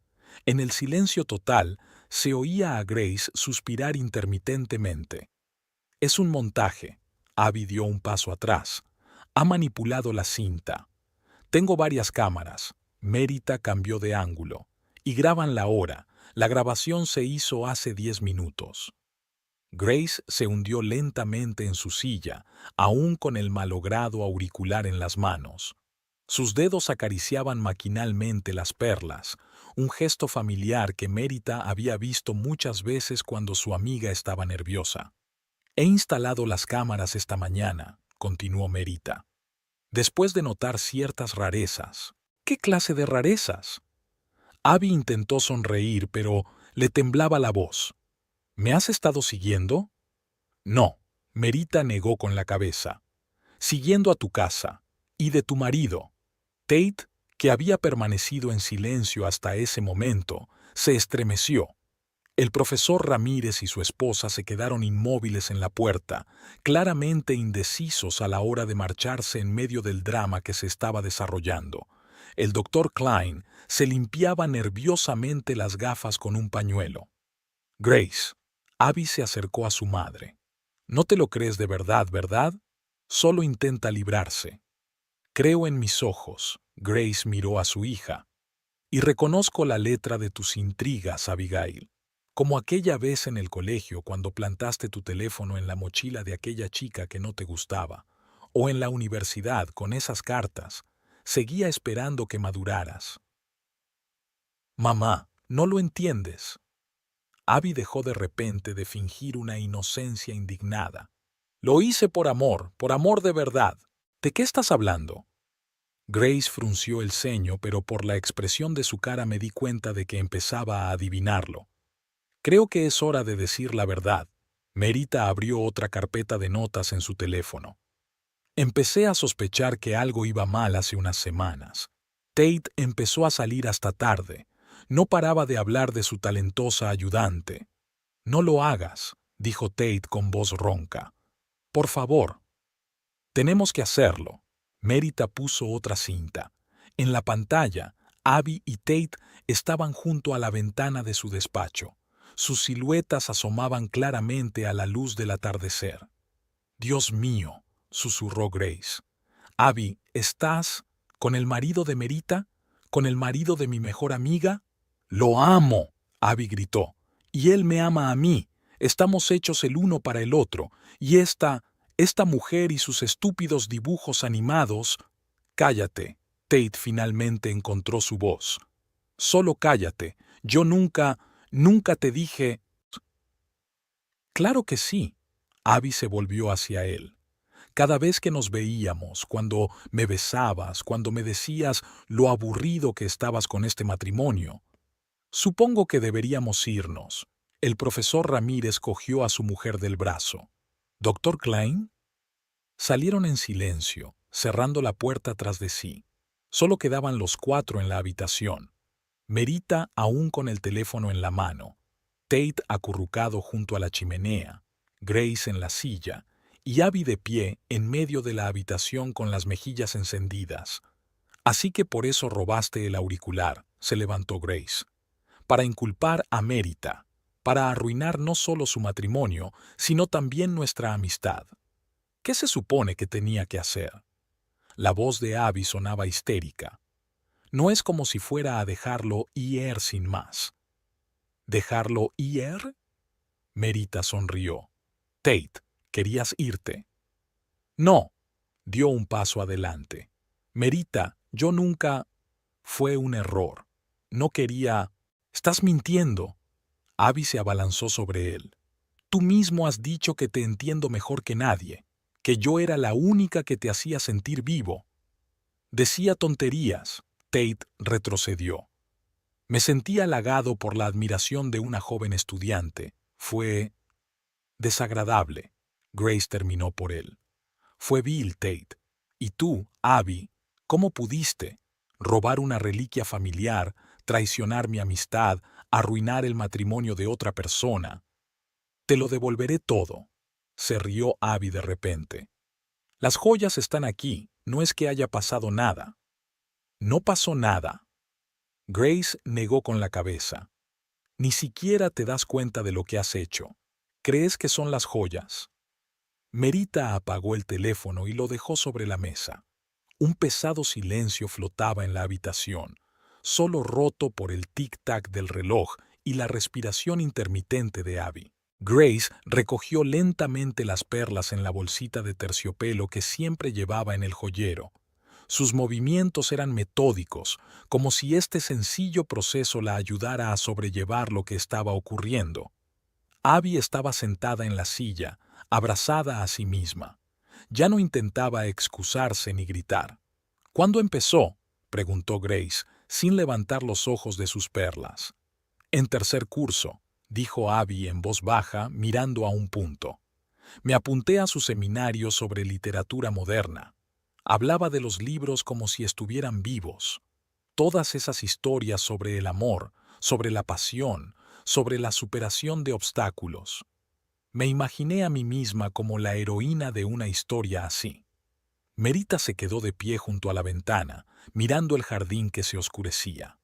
En el silencio total, se oía a Grace suspirar intermitentemente. «Es un montaje». Abby dio un paso atrás. «Ha manipulado la cinta. Tengo varias cámaras». Merita cambió de ángulo. «Y graban la hora. La grabación se hizo hace 10 minutos». Grace se hundió lentamente en su silla, aún con el malogrado auricular en las manos. Sus dedos acariciaban maquinalmente las perlas, un gesto familiar que Merita había visto muchas veces cuando su amiga estaba nerviosa. «He instalado las cámaras esta mañana», continuó Merita, «después de notar ciertas rarezas». «¿Qué clase de rarezas?». Abby intentó sonreír, pero le temblaba la voz. «¿Me has estado siguiendo?». «No», Merita negó con la cabeza. «Siguiendo a tu casa y de tu marido». Tate, que había permanecido en silencio hasta ese momento, se estremeció. El profesor Ramírez y su esposa se quedaron inmóviles en la puerta, claramente indecisos a la hora de marcharse en medio del drama que se estaba desarrollando. El doctor Klein se limpiaba nerviosamente las gafas con un pañuelo. «Grace». Abby se acercó a su madre. «No te lo crees de verdad, ¿verdad? Solo intenta librarse». «Creo en mis ojos», Grace miró a su hija. «Y reconozco la letra de tus intrigas, Abigail. Como aquella vez en el colegio cuando plantaste tu teléfono en la mochila de aquella chica que no te gustaba, o en la universidad con esas cartas. Seguía esperando que maduraras». «Mamá, no lo entiendes». Abby dejó de repente de fingir una inocencia indignada. «Lo hice por amor de verdad. ¿De qué estás hablando?». Grace frunció el ceño, pero por la expresión de su cara me di cuenta de que empezaba a adivinarlo. «Creo que es hora de decir la verdad». Merita abrió otra carpeta de notas en su teléfono. «Empecé a sospechar que algo iba mal hace unas semanas. Tate empezó a salir hasta tarde. No paraba de hablar de su talentosa ayudante. No lo hagas, dijo Tate con voz ronca. Por favor. Tenemos que hacerlo. Merita puso otra cinta. En la pantalla, Abby y Tate estaban junto a la ventana de su despacho. Sus siluetas asomaban claramente a la luz del atardecer. Dios mío, susurró Grace. Abby, ¿estás con el marido de Merita? ¿Con el marido de mi mejor amiga? Lo amo, Abby gritó. Y él me ama a mí. Estamos hechos el uno para el otro. Y esta mujer y sus estúpidos dibujos animados... Cállate. Tate finalmente encontró su voz. Solo cállate. Yo nunca te dije... Claro que sí. Abby se volvió hacia él. Cada vez que nos veíamos, cuando me besabas, cuando me decías lo aburrido que estabas con este matrimonio. Supongo que deberíamos irnos. El profesor Ramírez cogió a su mujer del brazo. ¿Doctor Klein? Salieron en silencio, cerrando la puerta tras de sí. Solo quedaban los cuatro en la habitación. Merita aún con el teléfono en la mano, Tate acurrucado junto a la chimenea, Grace en la silla, y Abby de pie en medio de la habitación con las mejillas encendidas. Así que por eso robaste el auricular, se levantó Grace. Para inculpar a Merita, para arruinar no solo su matrimonio, sino también nuestra amistad. ¿Qué se supone que tenía que hacer? La voz de Abby sonaba histérica. No es como si fuera a dejarlo ir sin más. ¿Dejarlo ir? Merita sonrió. Tate, ¿querías irte? No, dio un paso adelante. Merita, yo nunca... Fue un error. No quería... Estás mintiendo. Abby se abalanzó sobre él. Tú mismo has dicho que te entiendo mejor que nadie, que yo era la única que te hacía sentir vivo. Decía tonterías. Tate retrocedió. Me sentí halagado por la admiración de una joven estudiante. Fue desagradable. Grace terminó por él. Fue vil, Tate. Y tú, Abby, ¿cómo pudiste? Robar una reliquia familiar, traicionar mi amistad, arruinar el matrimonio de otra persona. Te lo devolveré todo. Se rió Abby de repente. Las joyas están aquí, no es que haya pasado nada. No pasó nada. Grace negó con la cabeza. Ni siquiera te das cuenta de lo que has hecho. ¿Crees que son las joyas? Merita apagó el teléfono y lo dejó sobre la mesa. Un pesado silencio flotaba en la habitación, solo roto por el tic-tac del reloj y la respiración intermitente de Abby. Grace recogió lentamente las perlas en la bolsita de terciopelo que siempre llevaba en el joyero. Sus movimientos eran metódicos, como si este sencillo proceso la ayudara a sobrellevar lo que estaba ocurriendo. Abby estaba sentada en la silla, abrazada a sí misma. Ya no intentaba excusarse ni gritar. ¿Cuándo empezó?, preguntó Grace, sin levantar los ojos de sus perlas. En tercer curso, dijo Abby en voz baja, mirando a un punto. Me apunté a su seminario sobre literatura moderna. Hablaba de los libros como si estuvieran vivos. Todas esas historias sobre el amor, sobre la pasión, sobre la superación de obstáculos. Me imaginé a mí misma como la heroína de una historia así. Merita se quedó de pie junto a la ventana, mirando el jardín que se oscurecía.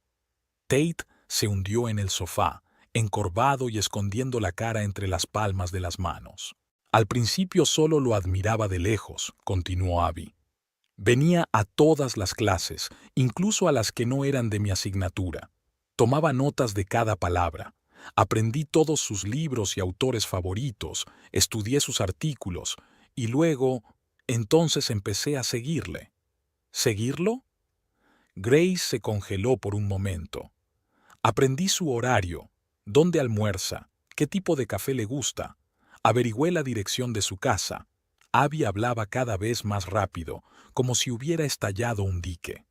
Tate se hundió en el sofá, encorvado y escondiendo la cara entre las palmas de las manos. Al principio solo lo admiraba de lejos, continuó Abby. Venía a todas las clases, incluso a las que no eran de mi asignatura. Tomaba notas de cada palabra. Aprendí todos sus libros y autores favoritos, estudié sus artículos, y luego, entonces empecé a seguirle. ¿Seguirlo? Grace se congeló por un momento. Aprendí su horario, dónde almuerza, qué tipo de café le gusta. Averigüé la dirección de su casa. Abby hablaba cada vez más rápido, como si hubiera estallado un dique.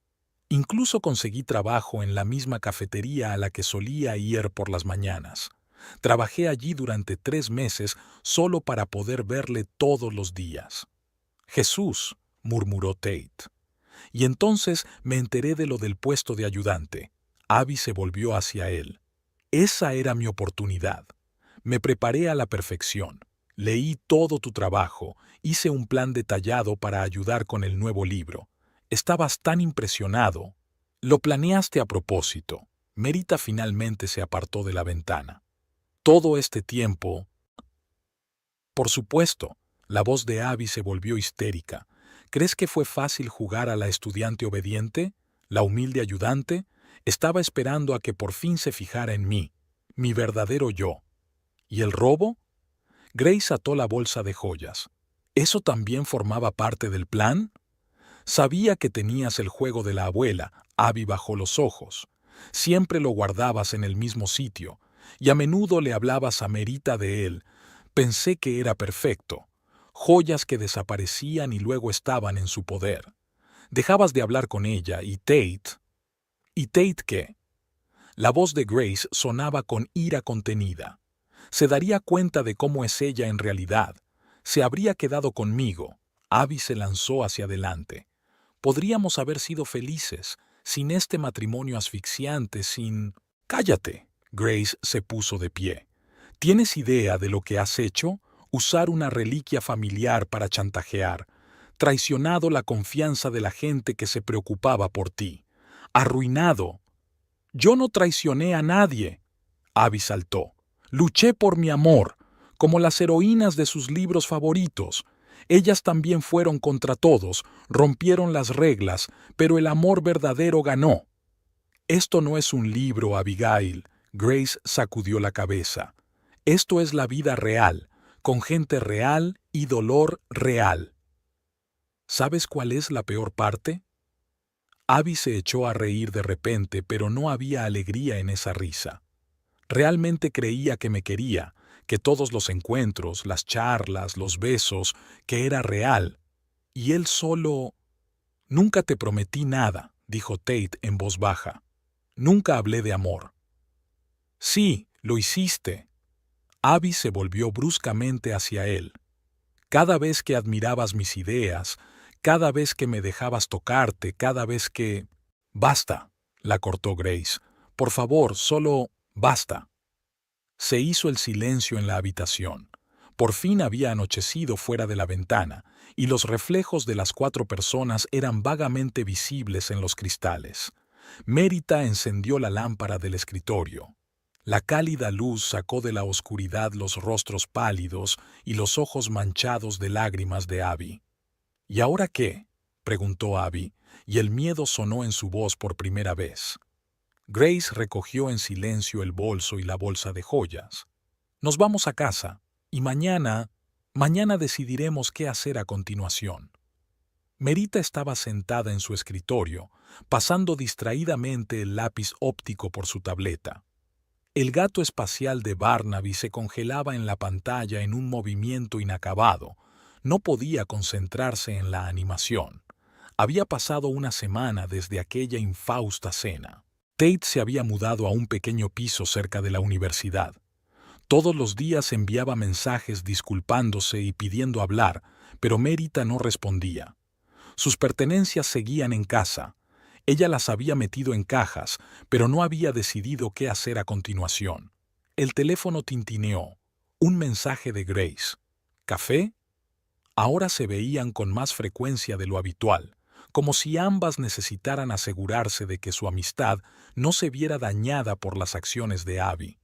Incluso conseguí trabajo en la misma cafetería a la que solía ir por las mañanas. Trabajé allí durante 3 meses solo para poder verle todos los días. Jesús, murmuró Tate. Y entonces me enteré de lo del puesto de ayudante. Abby se volvió hacia él. Esa era mi oportunidad. Me preparé a la perfección. Leí todo tu trabajo, hice un plan detallado para ayudar con el nuevo libro. Estabas tan impresionado. Lo planeaste a propósito. Merita finalmente se apartó de la ventana. Todo este tiempo... Por supuesto, la voz de Abby se volvió histérica. ¿Crees que fue fácil jugar a la estudiante obediente? ¿La humilde ayudante? Estaba esperando a que por fin se fijara en mí, mi verdadero yo. ¿Y el robo? Grace ató la bolsa de joyas. ¿Eso también formaba parte del plan? Sabía que tenías el juego de la abuela. Abby bajó los ojos. Siempre lo guardabas en el mismo sitio, y a menudo le hablabas a Merita de él. Pensé que era perfecto. Joyas que desaparecían y luego estaban en su poder. Dejabas de hablar con ella y Tate... ¿Y Tate qué? La voz de Grace sonaba con ira contenida. Se daría cuenta de cómo es ella en realidad. Se habría quedado conmigo. Abby se lanzó hacia adelante. Podríamos haber sido felices, sin este matrimonio asfixiante, sin... ¡Cállate! Grace se puso de pie. ¿Tienes idea de lo que has hecho? Usar una reliquia familiar para chantajear. Traicionado la confianza de la gente que se preocupaba por ti. Arruinado. Yo no traicioné a nadie. Abby saltó. Luché por mi amor, como las heroínas de sus libros favoritos. Ellas también fueron contra todos, rompieron las reglas, pero el amor verdadero ganó. Esto no es un libro, Abigail. Grace sacudió la cabeza. Esto es la vida real, con gente real y dolor real. ¿Sabes cuál es la peor parte? Abby se echó a reír de repente, pero no había alegría en esa risa. Realmente creía que me quería, que todos los encuentros, las charlas, los besos, que era real. Y él solo... Nunca te prometí nada, dijo Tate en voz baja. Nunca hablé de amor. Sí, lo hiciste. Abby se volvió bruscamente hacia él. Cada vez que admirabas mis ideas, cada vez que me dejabas tocarte, cada vez que... Basta, la cortó Grace. Por favor, solo basta. Se hizo el silencio en la habitación. Por fin había anochecido fuera de la ventana, y los reflejos de las 4 personas eran vagamente visibles en los cristales. Merita encendió la lámpara del escritorio. La cálida luz sacó de la oscuridad los rostros pálidos y los ojos manchados de lágrimas de Abby. ¿Y ahora qué?, preguntó Abby, y el miedo sonó en su voz por primera vez. Grace recogió en silencio el bolso y la bolsa de joyas. Nos vamos a casa, y mañana decidiremos qué hacer a continuación. Merita estaba sentada en su escritorio, pasando distraídamente el lápiz óptico por su tableta. El gato espacial de Barnaby se congelaba en la pantalla en un movimiento inacabado. No podía concentrarse en la animación. Había pasado una semana desde aquella infausta cena. Tate se había mudado a un pequeño piso cerca de la universidad. Todos los días enviaba mensajes disculpándose y pidiendo hablar, pero Merita no respondía. Sus pertenencias seguían en casa. Ella las había metido en cajas, pero no había decidido qué hacer a continuación. El teléfono tintineó. Un mensaje de Grace. ¿Café? Ahora se veían con más frecuencia de lo habitual, como si ambas necesitaran asegurarse de que su amistad no se viera dañada por las acciones de Abby.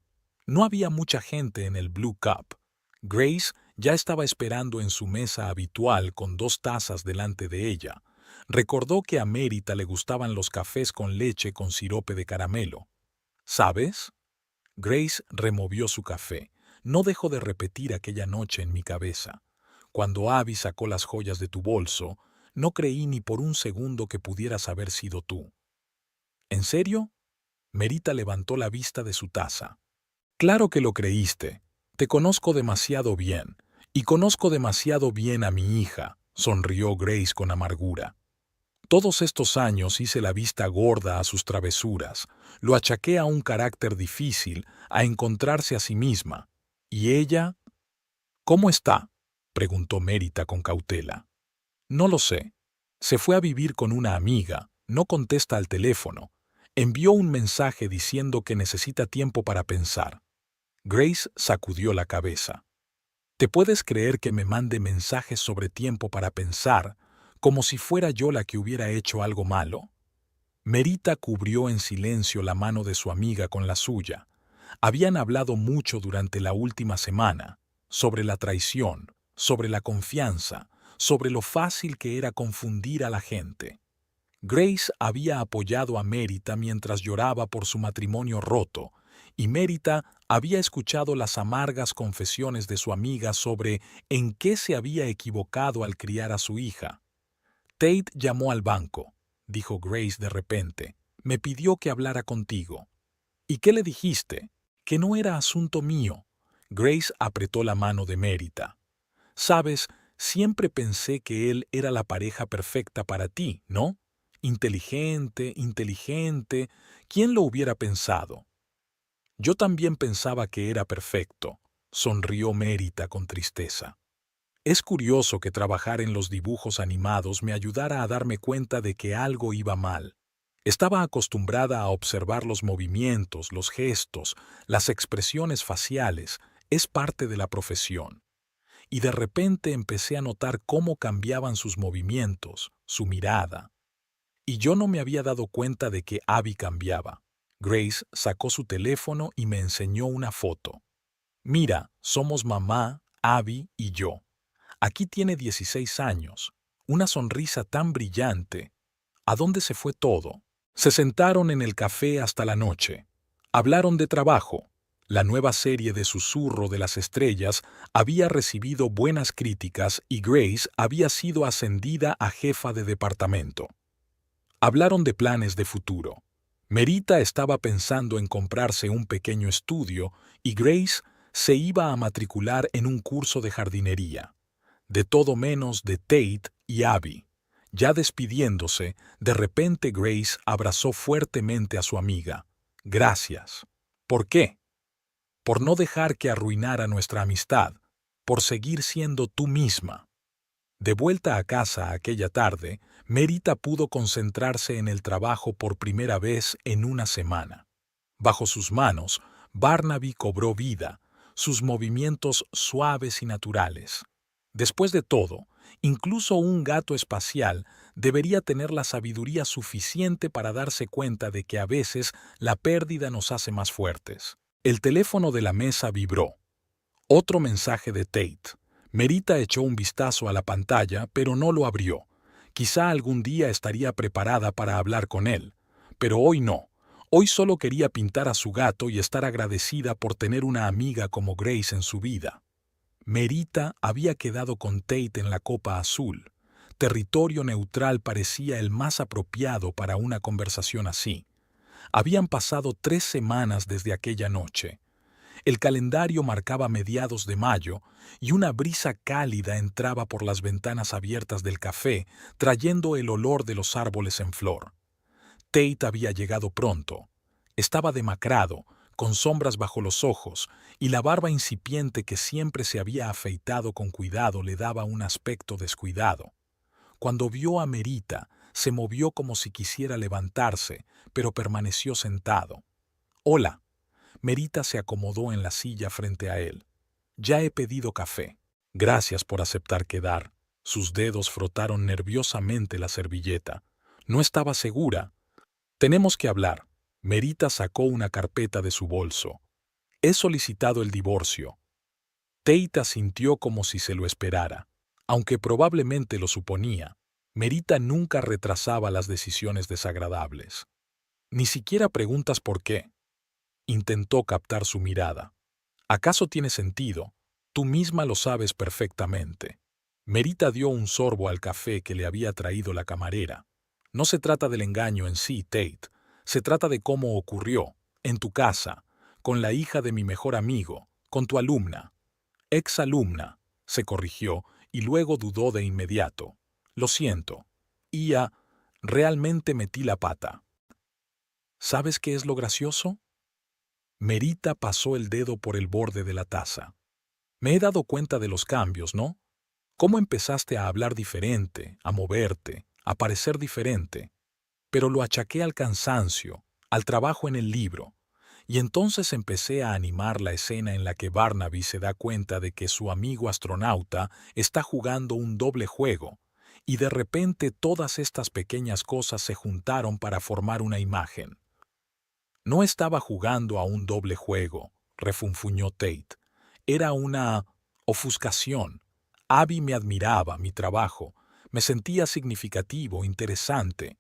No había mucha gente en el Blue Cup. Grace ya estaba esperando en su mesa habitual con 2 tazas delante de ella. Recordó que a Merita le gustaban los cafés con leche con sirope de caramelo. ¿Sabes? Grace removió su café. No dejo de repetir aquella noche en mi cabeza. Cuando Abby sacó las joyas de tu bolso, no creí ni por un segundo que pudieras haber sido tú. ¿En serio? Merita levantó la vista de su taza. Claro que lo creíste. Te conozco demasiado bien. Y conozco demasiado bien a mi hija, sonrió Grace con amargura. Todos estos años hice la vista gorda a sus travesuras, lo achaqué a un carácter difícil, a encontrarse a sí misma. ¿Y ella? ¿Cómo está?, preguntó Merita con cautela. No lo sé. Se fue a vivir con una amiga, no contesta al teléfono. Envió un mensaje diciendo que necesita tiempo para pensar. Grace sacudió la cabeza. ¿Te puedes creer que me mande mensajes sobre tiempo para pensar, como si fuera yo la que hubiera hecho algo malo? Merita cubrió en silencio la mano de su amiga con la suya. Habían hablado mucho durante la última semana, sobre la traición, sobre la confianza, sobre lo fácil que era confundir a la gente. Grace había apoyado a Merita mientras lloraba por su matrimonio roto, y Merita había escuchado las amargas confesiones de su amiga sobre en qué se había equivocado al criar a su hija. Tate llamó al banco, dijo Grace de repente. Me pidió que hablara contigo. ¿Y qué le dijiste? Que no era asunto mío. Grace apretó la mano de Merita. Sabes, siempre pensé que él era la pareja perfecta para ti, ¿no? Inteligente, inteligente. ¿Quién lo hubiera pensado? Yo también pensaba que era perfecto, sonrió Merita con tristeza. Es curioso que trabajar en los dibujos animados me ayudara a darme cuenta de que algo iba mal. Estaba acostumbrada a observar los movimientos, los gestos, las expresiones faciales, es parte de la profesión. Y de repente empecé a notar cómo cambiaban sus movimientos, su mirada. Y yo no me había dado cuenta de que Abby cambiaba. Grace sacó su teléfono y me enseñó una foto. Mira, somos mamá, Abby y yo. Aquí tiene 16 años. Una sonrisa tan brillante. ¿A dónde se fue todo? Se sentaron en el café hasta la noche. Hablaron de trabajo. La nueva serie de Susurro de las Estrellas había recibido buenas críticas y Grace había sido ascendida a jefa de departamento. Hablaron de planes de futuro. Merita estaba pensando en comprarse un pequeño estudio y Grace se iba a matricular en un curso de jardinería. De todo menos de Tate y Abby. Ya despidiéndose, de repente Grace abrazó fuertemente a su amiga. Gracias. ¿Por qué? Por no dejar que arruinara nuestra amistad, por seguir siendo tú misma. De vuelta a casa aquella tarde, Merita pudo concentrarse en el trabajo por primera vez en una semana. Bajo sus manos, Barnaby cobró vida, sus movimientos suaves y naturales. Después de todo, incluso un gato espacial debería tener la sabiduría suficiente para darse cuenta de que a veces la pérdida nos hace más fuertes. El teléfono de la mesa vibró. Otro mensaje de Tate. Merita echó un vistazo a la pantalla, pero no lo abrió. Quizá algún día estaría preparada para hablar con él, pero hoy no. Hoy solo quería pintar a su gato y estar agradecida por tener una amiga como Grace en su vida. Merita había quedado con Tate en la Copa Azul. Territorio neutral parecía el más apropiado para una conversación así. Habían pasado 3 semanas desde aquella noche. El calendario marcaba mediados de mayo y una brisa cálida entraba por las ventanas abiertas del café, trayendo el olor de los árboles en flor. Tate había llegado pronto. Estaba demacrado, con sombras bajo los ojos, y la barba incipiente que siempre se había afeitado con cuidado le daba un aspecto descuidado. Cuando vio a Merita, se movió como si quisiera levantarse, pero permaneció sentado. «Hola». Merita se acomodó en la silla frente a él. «Ya he pedido café». «Gracias por aceptar quedar». Sus dedos frotaron nerviosamente la servilleta. No estaba segura. «Tenemos que hablar». Merita sacó una carpeta de su bolso. «He solicitado el divorcio». Tate asintió como si se lo esperara. Aunque probablemente lo suponía, Merita nunca retrasaba las decisiones desagradables. «Ni siquiera preguntas por qué». Intentó captar su mirada. «¿Acaso tiene sentido? Tú misma lo sabes perfectamente». Merita dio un sorbo al café que le había traído la camarera. «No se trata del engaño en sí, Tate. Se trata de cómo ocurrió, en tu casa, con la hija de mi mejor amigo, con tu alumna». «Ex-alumna», se corrigió y luego dudó de inmediato. «Lo siento. Realmente metí la pata». ¿Sabes qué es lo gracioso? Merita pasó el dedo por el borde de la taza. Me he dado cuenta de los cambios, ¿no? Cómo empezaste a hablar diferente, a moverte, a parecer diferente, pero lo achaqué al cansancio, al trabajo en el libro, y entonces empecé a animar la escena en la que Barnaby se da cuenta de que su amigo astronauta está jugando un doble juego, y de repente todas estas pequeñas cosas se juntaron para formar una imagen. No estaba jugando a un doble juego, refunfuñó Tate. Era una ofuscación. Abby me admiraba, mi trabajo. Me sentía significativo, interesante.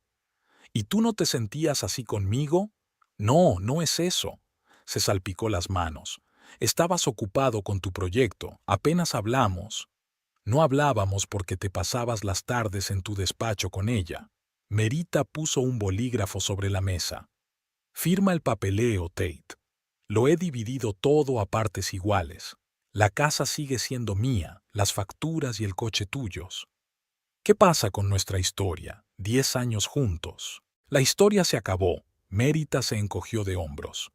¿Y tú no te sentías así conmigo? No, no es eso. Se salpicó las manos. Estabas ocupado con tu proyecto, apenas hablamos. No hablábamos porque te pasabas las tardes en tu despacho con ella. Merita puso un bolígrafo sobre la mesa. Firma el papeleo, Tate. Lo he dividido todo a partes iguales. La casa sigue siendo mía, las facturas y el coche tuyos. ¿Qué pasa con nuestra historia? 10 años juntos. La historia se acabó. Mérita se encogió de hombros.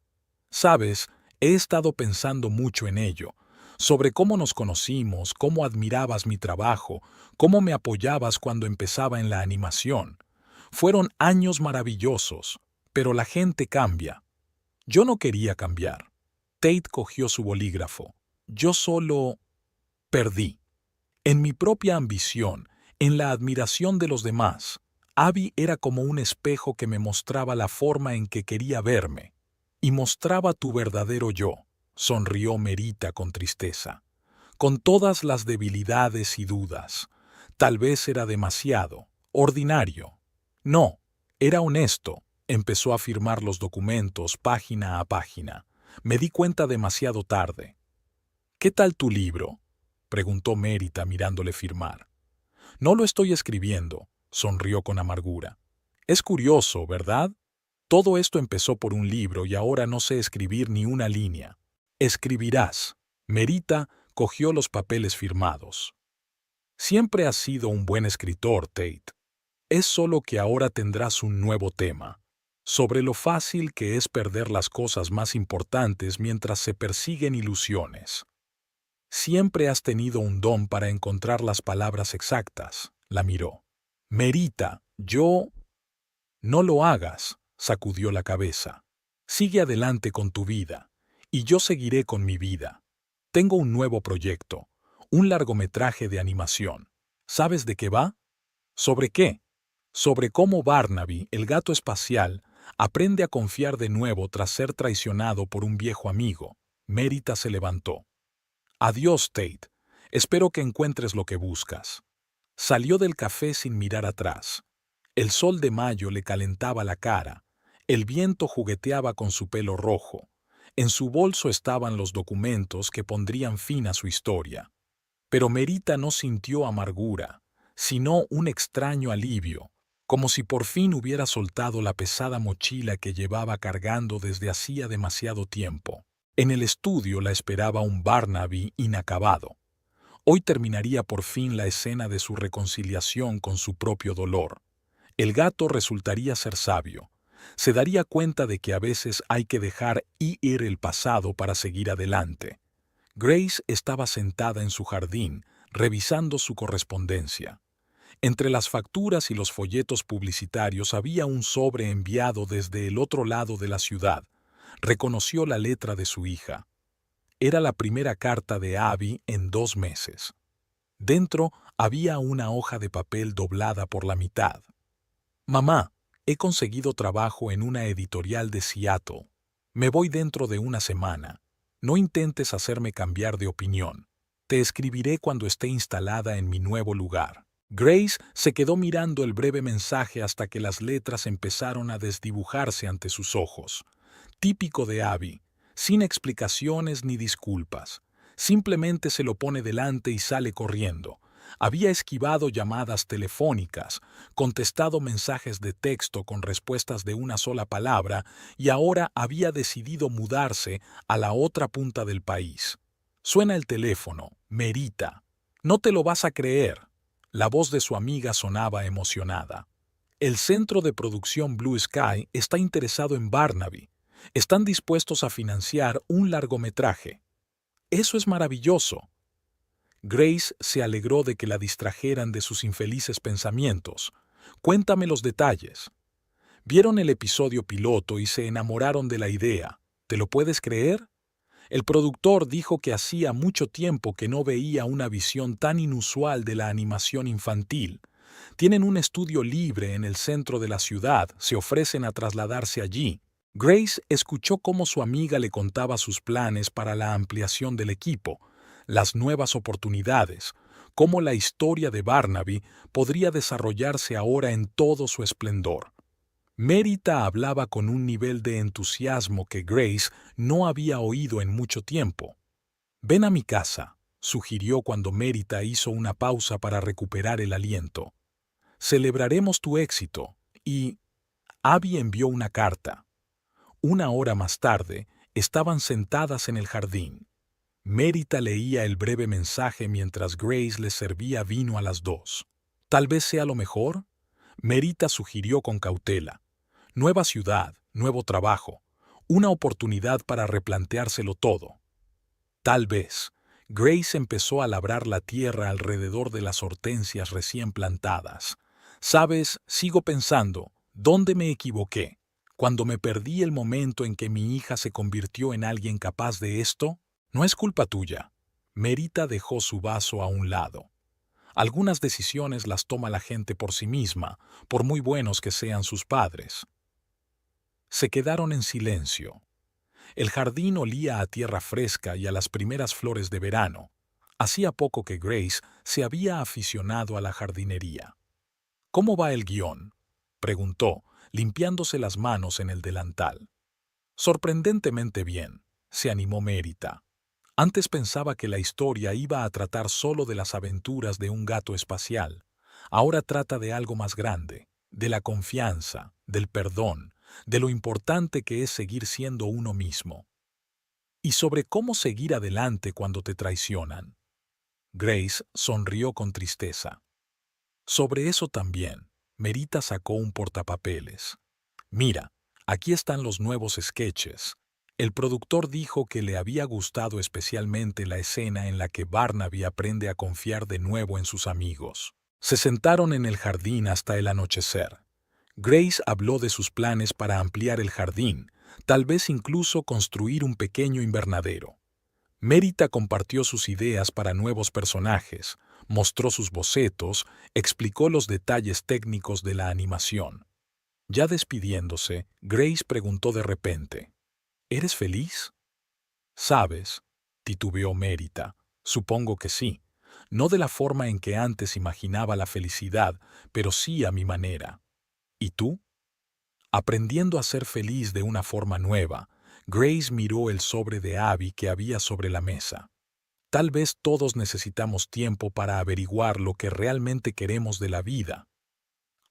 Sabes, he estado pensando mucho en ello, sobre cómo nos conocimos, cómo admirabas mi trabajo, cómo me apoyabas cuando empezaba en la animación. Fueron años maravillosos, pero la gente cambia. Yo no quería cambiar. Tate cogió su bolígrafo. Yo solo perdí. En mi propia ambición, en la admiración de los demás, Abby era como un espejo que me mostraba la forma en que quería verme. Y mostraba tu verdadero yo, sonrió Merita con tristeza. Con todas las debilidades y dudas. Tal vez era demasiado, ordinario. No, era honesto. Empezó a firmar los documentos página a página. Me di cuenta demasiado tarde. ¿Qué tal tu libro?, preguntó Mérita mirándole firmar. No lo estoy escribiendo, sonrió con amargura. Es curioso, ¿verdad? Todo esto empezó por un libro y ahora no sé escribir ni una línea. Escribirás. Merita cogió los papeles firmados. Siempre has sido un buen escritor, Tate. Es solo que ahora tendrás un nuevo tema, sobre lo fácil que es perder las cosas más importantes mientras se persiguen ilusiones. Siempre has tenido un don para encontrar las palabras exactas, la miró. Merita, yo... No lo hagas, sacudió la cabeza. Sigue adelante con tu vida, y yo seguiré con mi vida. Tengo un nuevo proyecto, un largometraje de animación. ¿Sabes de qué va? ¿Sobre qué? Sobre cómo Barnaby, el gato espacial, aprende a confiar de nuevo tras ser traicionado por un viejo amigo. Mérita se levantó. Adiós, Tate. Espero que encuentres lo que buscas. Salió del café sin mirar atrás. El sol de mayo le calentaba la cara. El viento jugueteaba con su pelo rojo. En su bolso estaban los documentos que pondrían fin a su historia. Pero Merita no sintió amargura, sino un extraño alivio, como si por fin hubiera soltado la pesada mochila que llevaba cargando desde hacía demasiado tiempo. En el estudio la esperaba un Barnaby inacabado. Hoy terminaría por fin la escena de su reconciliación con su propio dolor. El gato resultaría ser sabio. Se daría cuenta de que a veces hay que dejar ir el pasado para seguir adelante. Grace estaba sentada en su jardín, revisando su correspondencia. Entre las facturas y los folletos publicitarios había un sobre enviado desde el otro lado de la ciudad. Reconoció la letra de su hija. Era la primera carta de Abby en 2 meses. Dentro había una hoja de papel doblada por la mitad. Mamá, he conseguido trabajo en una editorial de Seattle. Me voy dentro de una semana. No intentes hacerme cambiar de opinión. Te escribiré cuando esté instalada en mi nuevo lugar. Grace se quedó mirando el breve mensaje hasta que las letras empezaron a desdibujarse ante sus ojos. Típico de Abby, sin explicaciones ni disculpas. Simplemente se lo pone delante y sale corriendo. Había esquivado llamadas telefónicas, contestado mensajes de texto con respuestas de una sola palabra y ahora había decidido mudarse a la otra punta del país. Suena el teléfono. Merita. No te lo vas a creer. La voz de su amiga sonaba emocionada. El centro de producción Blue Sky está interesado en Barnaby. Están dispuestos a financiar un largometraje. Eso es maravilloso. Grace se alegró de que la distrajeran de sus infelices pensamientos. Cuéntame los detalles. Vieron el episodio piloto y se enamoraron de la idea. ¿Te lo puedes creer? El productor dijo que hacía mucho tiempo que no veía una visión tan inusual de la animación infantil. Tienen un estudio libre en el centro de la ciudad, se ofrecen a trasladarse allí. Grace escuchó cómo su amiga le contaba sus planes para la ampliación del equipo, las nuevas oportunidades, cómo la historia de Barnaby podría desarrollarse ahora en todo su esplendor. Mérita hablaba con un nivel de entusiasmo que Grace no había oído en mucho tiempo. «Ven a mi casa», sugirió cuando Mérita hizo una pausa para recuperar el aliento. «Celebraremos tu éxito». Y Abby envió una carta. Una hora más tarde, estaban sentadas en el jardín. Mérita leía el breve mensaje mientras Grace les servía vino a las dos. «Tal vez sea lo mejor», Mérita sugirió con cautela. Nueva ciudad, nuevo trabajo, una oportunidad para replanteárselo todo. Tal vez. Grace empezó a labrar la tierra alrededor de las hortensias recién plantadas. «Sabes, sigo pensando, ¿dónde me equivoqué? Cuando me perdí el momento en que mi hija se convirtió en alguien capaz de esto, no es culpa tuya». Mérita dejó su vaso a un lado. Algunas decisiones las toma la gente por sí misma, por muy buenos que sean sus padres. Se quedaron en silencio. El jardín olía a tierra fresca y a las primeras flores de verano. Hacía poco que Grace se había aficionado a la jardinería. «¿Cómo va el guión?», preguntó, limpiándose las manos en el delantal. «Sorprendentemente bien», se animó Mérita. Antes pensaba que la historia iba a tratar solo de las aventuras de un gato espacial. Ahora trata de algo más grande, de la confianza, del perdón, de lo importante que es seguir siendo uno mismo. Y sobre cómo seguir adelante cuando te traicionan. Grace sonrió con tristeza. Sobre eso también, Mérita sacó un portapapeles. «Mira, aquí están los nuevos sketches». El productor dijo que le había gustado especialmente la escena en la que Barnaby aprende a confiar de nuevo en sus amigos. Se sentaron en el jardín hasta el anochecer. Grace habló de sus planes para ampliar el jardín, tal vez incluso construir un pequeño invernadero. Mérita compartió sus ideas para nuevos personajes, mostró sus bocetos, explicó los detalles técnicos de la animación. Ya despidiéndose, Grace preguntó de repente, «¿Eres feliz?» «¿Sabes?», titubeó Mérita, «supongo que sí. No de la forma en que antes imaginaba la felicidad, pero sí a mi manera». «¿Y tú?» Aprendiendo a ser feliz de una forma nueva, Grace miró el sobre de Abby que había sobre la mesa. Tal vez todos necesitamos tiempo para averiguar lo que realmente queremos de la vida.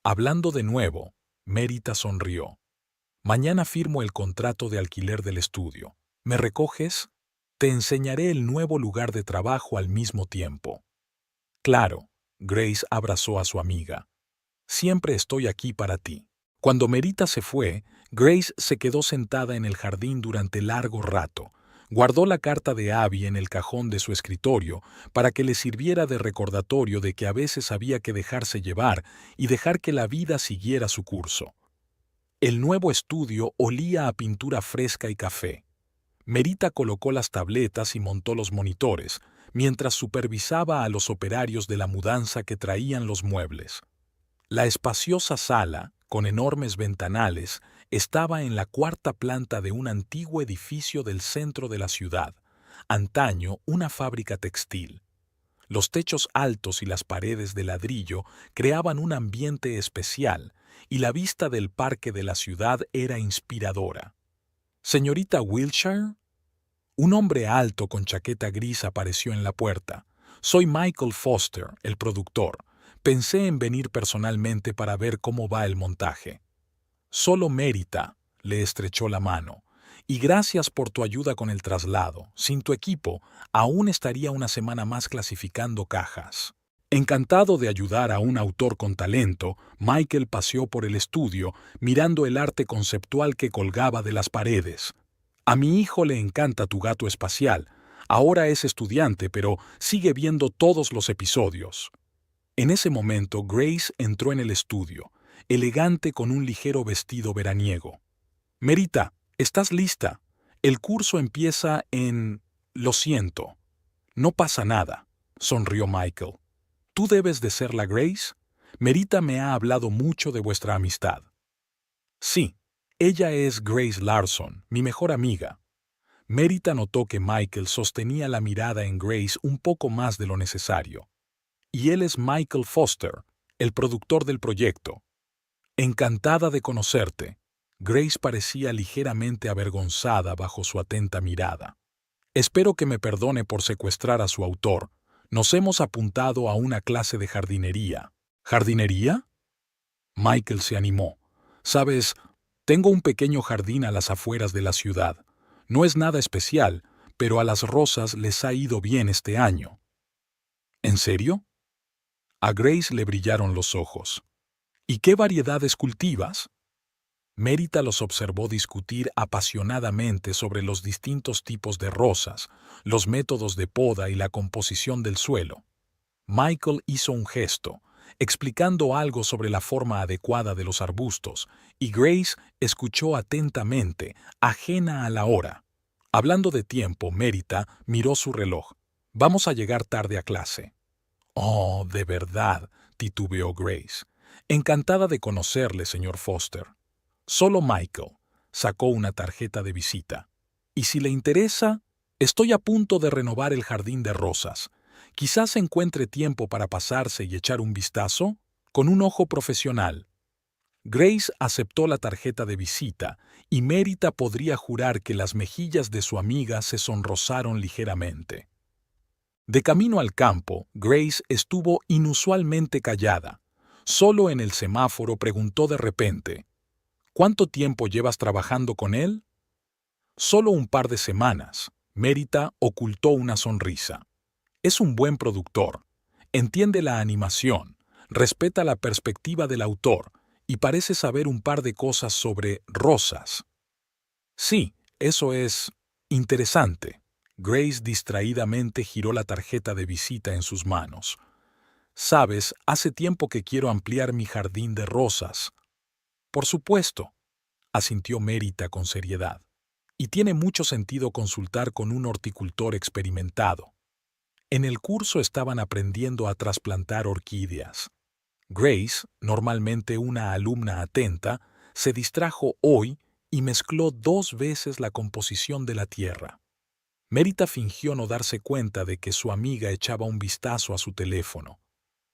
Hablando de nuevo, Mérita sonrió. «Mañana firmo el contrato de alquiler del estudio. ¿Me recoges? Te enseñaré el nuevo lugar de trabajo al mismo tiempo». «Claro», Grace abrazó a su amiga. «Siempre estoy aquí para ti». Cuando Mérita se fue, Grace se quedó sentada en el jardín durante largo rato. Guardó la carta de Abby en el cajón de su escritorio para que le sirviera de recordatorio de que a veces había que dejarse llevar y dejar que la vida siguiera su curso. El nuevo estudio olía a pintura fresca y café. Mérita colocó las tabletas y montó los monitores, mientras supervisaba a los operarios de la mudanza que traían los muebles. La espaciosa sala, con enormes ventanales, estaba en la cuarta planta de un antiguo edificio del centro de la ciudad, antaño una fábrica textil. Los techos altos y las paredes de ladrillo creaban un ambiente especial, y la vista del parque de la ciudad era inspiradora. «¿Señorita Wilshire?» Un hombre alto con chaqueta gris apareció en la puerta. «Soy Michael Foster, el productor. Pensé en venir personalmente para ver cómo va el montaje». «Solo Mérita», le estrechó la mano. «Y gracias por tu ayuda con el traslado. Sin tu equipo, aún estaría una semana más clasificando cajas». Encantado de ayudar a un autor con talento, Michael paseó por el estudio, mirando el arte conceptual que colgaba de las paredes. «A mi hijo le encanta tu gato espacial. Ahora es estudiante, pero sigue viendo todos los episodios». En ese momento, Grace entró en el estudio, elegante con un ligero vestido veraniego. «Merita, ¿estás lista? El curso empieza en... Lo siento. No pasa nada», sonrió Michael. «¿Tú debes de ser la Grace? Merita me ha hablado mucho de vuestra amistad». «Sí, ella es Grace Larson, mi mejor amiga». Merita notó que Michael sostenía la mirada en Grace un poco más de lo necesario. «Y él es Michael Foster, el productor del proyecto». «Encantada de conocerte». Grace parecía ligeramente avergonzada bajo su atenta mirada. «Espero que me perdone por secuestrar a su autor. Nos hemos apuntado a una clase de jardinería». «¿Jardinería?». Michael se animó. «Sabes, tengo un pequeño jardín a las afueras de la ciudad. No es nada especial, pero a las rosas les ha ido bien este año». «¿En serio?». A Grace le brillaron los ojos. «¿Y qué variedades cultivas?». Merita los observó discutir apasionadamente sobre los distintos tipos de rosas, los métodos de poda y la composición del suelo. Michael hizo un gesto, explicando algo sobre la forma adecuada de los arbustos, y Grace escuchó atentamente, ajena a la hora. Hablando de tiempo, Merita miró su reloj. «Vamos a llegar tarde a clase». «Oh, de verdad», titubeó Grace. «Encantada de conocerle, señor Foster». Solo Michael sacó una tarjeta de visita. «Y si le interesa, estoy a punto de renovar el jardín de rosas. Quizás encuentre tiempo para pasarse y echar un vistazo con un ojo profesional». Grace aceptó la tarjeta de visita y Merita podría jurar que las mejillas de su amiga se sonrosaron ligeramente. De camino al campo, Grace estuvo inusualmente callada. Solo en el semáforo preguntó de repente: «¿Cuánto tiempo llevas trabajando con él?». «Solo un par de semanas». Merita ocultó una sonrisa. «Es un buen productor. Entiende la animación, respeta la perspectiva del autor y parece saber un par de cosas sobre rosas». «Sí, eso es interesante». Grace distraídamente giró la tarjeta de visita en sus manos. «Sabes, hace tiempo que quiero ampliar mi jardín de rosas». «Por supuesto», asintió Merita con seriedad. «Y tiene mucho sentido consultar con un horticultor experimentado». En el curso estaban aprendiendo a trasplantar orquídeas. Grace, normalmente una alumna atenta, se distrajo hoy y mezcló 2 veces la composición de la tierra. Merita fingió no darse cuenta de que su amiga echaba un vistazo a su teléfono.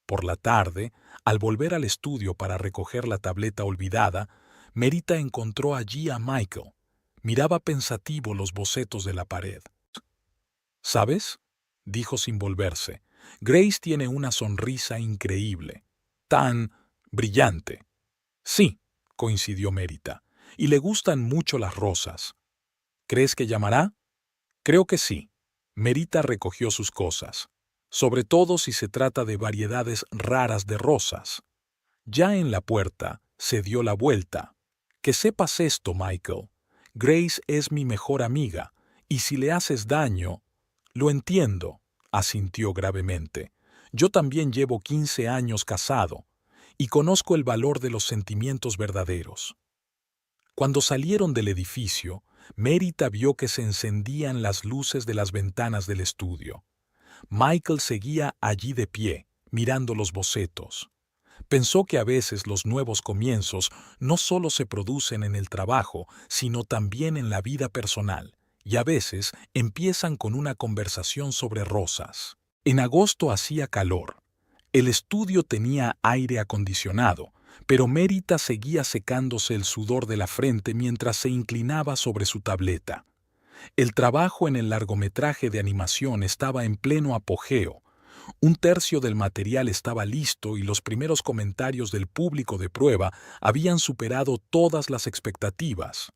Por la tarde, al volver al estudio para recoger la tableta olvidada, Merita encontró allí a Michael. Miraba pensativo los bocetos de la pared. «¿Sabes?», dijo sin volverse. «Grace tiene una sonrisa increíble. Tan brillante». «Sí», coincidió Merita, «y le gustan mucho las rosas». «¿Crees que llamará?». «Creo que sí». Merita recogió sus cosas, sobre todo si se trata de variedades raras de rosas. Ya en la puerta, se dio la vuelta. «Que sepas esto, Michael. Grace es mi mejor amiga, y si le haces daño...». «Lo entiendo», asintió gravemente. «Yo también llevo 15 años casado, y conozco el valor de los sentimientos verdaderos». Cuando salieron del edificio, Merita vio que se encendían las luces de las ventanas del estudio. Michael seguía allí de pie, mirando los bocetos. Pensó que a veces los nuevos comienzos no solo se producen en el trabajo, sino también en la vida personal, y a veces empiezan con una conversación sobre rosas. En agosto hacía calor. El estudio tenía aire acondicionado, pero Merita seguía secándose el sudor de la frente mientras se inclinaba sobre su tableta. El trabajo en el largometraje de animación estaba en pleno apogeo. 1/3 del material estaba listo y los primeros comentarios del público de prueba habían superado todas las expectativas.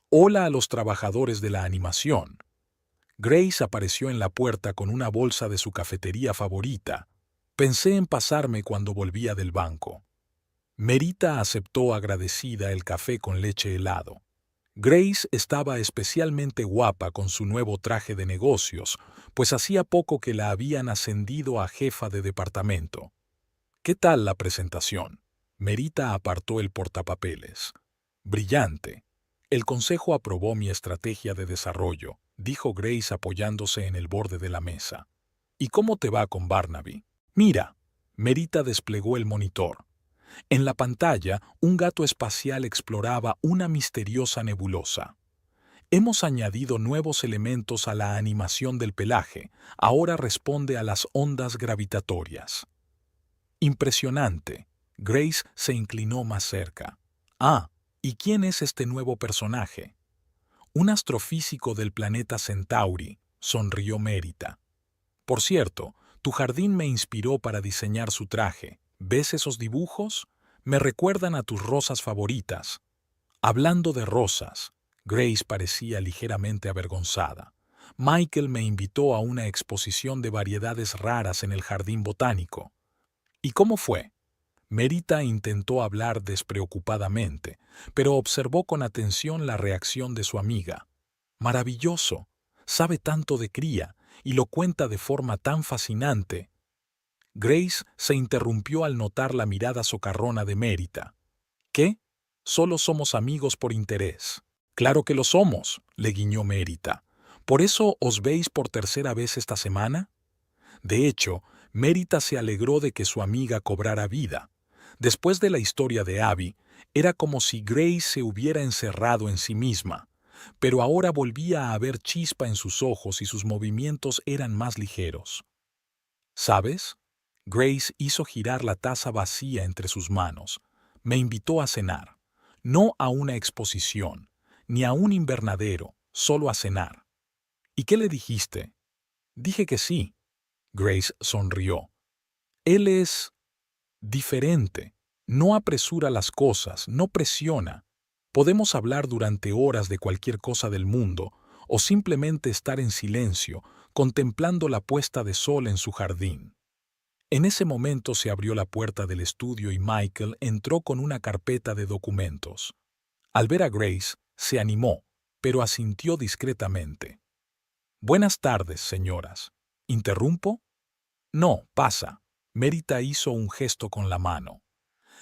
«Hola a los trabajadores de la animación». Grace apareció en la puerta con una bolsa de su cafetería favorita. «Pensé en pasarme cuando volvía del banco». Merita aceptó agradecida el café con leche helado. Grace estaba especialmente guapa con su nuevo traje de negocios, pues hacía poco que la habían ascendido a jefa de departamento. ¿Qué tal la presentación? Merita apartó el portapapeles. Brillante. El consejo aprobó mi estrategia de desarrollo, dijo Grace apoyándose en el borde de la mesa. ¿Y cómo te va con Barnaby? Mira. Merita desplegó el monitor. En la pantalla, un gato espacial exploraba una misteriosa nebulosa. Hemos añadido nuevos elementos a la animación del pelaje. Ahora responde a las ondas gravitatorias. Impresionante. Grace se inclinó más cerca. Ah, ¿y quién es este nuevo personaje? Un astrofísico del planeta Centauri, sonrió Merita. Por cierto, tu jardín me inspiró para diseñar su traje. ¿Ves esos dibujos? Me recuerdan a tus rosas favoritas. Hablando de rosas, Grace parecía ligeramente avergonzada. Michael me invitó a una exposición de variedades raras en el jardín botánico. ¿Y cómo fue? Merita intentó hablar despreocupadamente, pero observó con atención la reacción de su amiga. Maravilloso. Sabe tanto de cría y lo cuenta de forma tan fascinante. Grace se interrumpió al notar la mirada socarrona de Merita. ¿Qué? Solo somos amigos por interés. Claro que lo somos, le guiñó Merita. ¿Por eso os veis por tercera vez esta semana? De hecho, Merita se alegró de que su amiga cobrara vida. Después de la historia de Abby, era como si Grace se hubiera encerrado en sí misma, pero ahora volvía a haber chispa en sus ojos y sus movimientos eran más ligeros. ¿Sabes? Grace hizo girar la taza vacía entre sus manos. Me invitó a cenar. No a una exposición, ni a un invernadero, solo a cenar. ¿Y qué le dijiste? Dije que sí. Grace sonrió. Él es diferente. No apresura las cosas, no presiona. Podemos hablar durante horas de cualquier cosa del mundo, o simplemente estar en silencio, contemplando la puesta de sol en su jardín. En ese momento se abrió la puerta del estudio y Michael entró con una carpeta de documentos. Al ver a Grace, se animó, pero asintió discretamente. Buenas tardes, señoras. ¿Interrumpo? No, pasa. Merita hizo un gesto con la mano.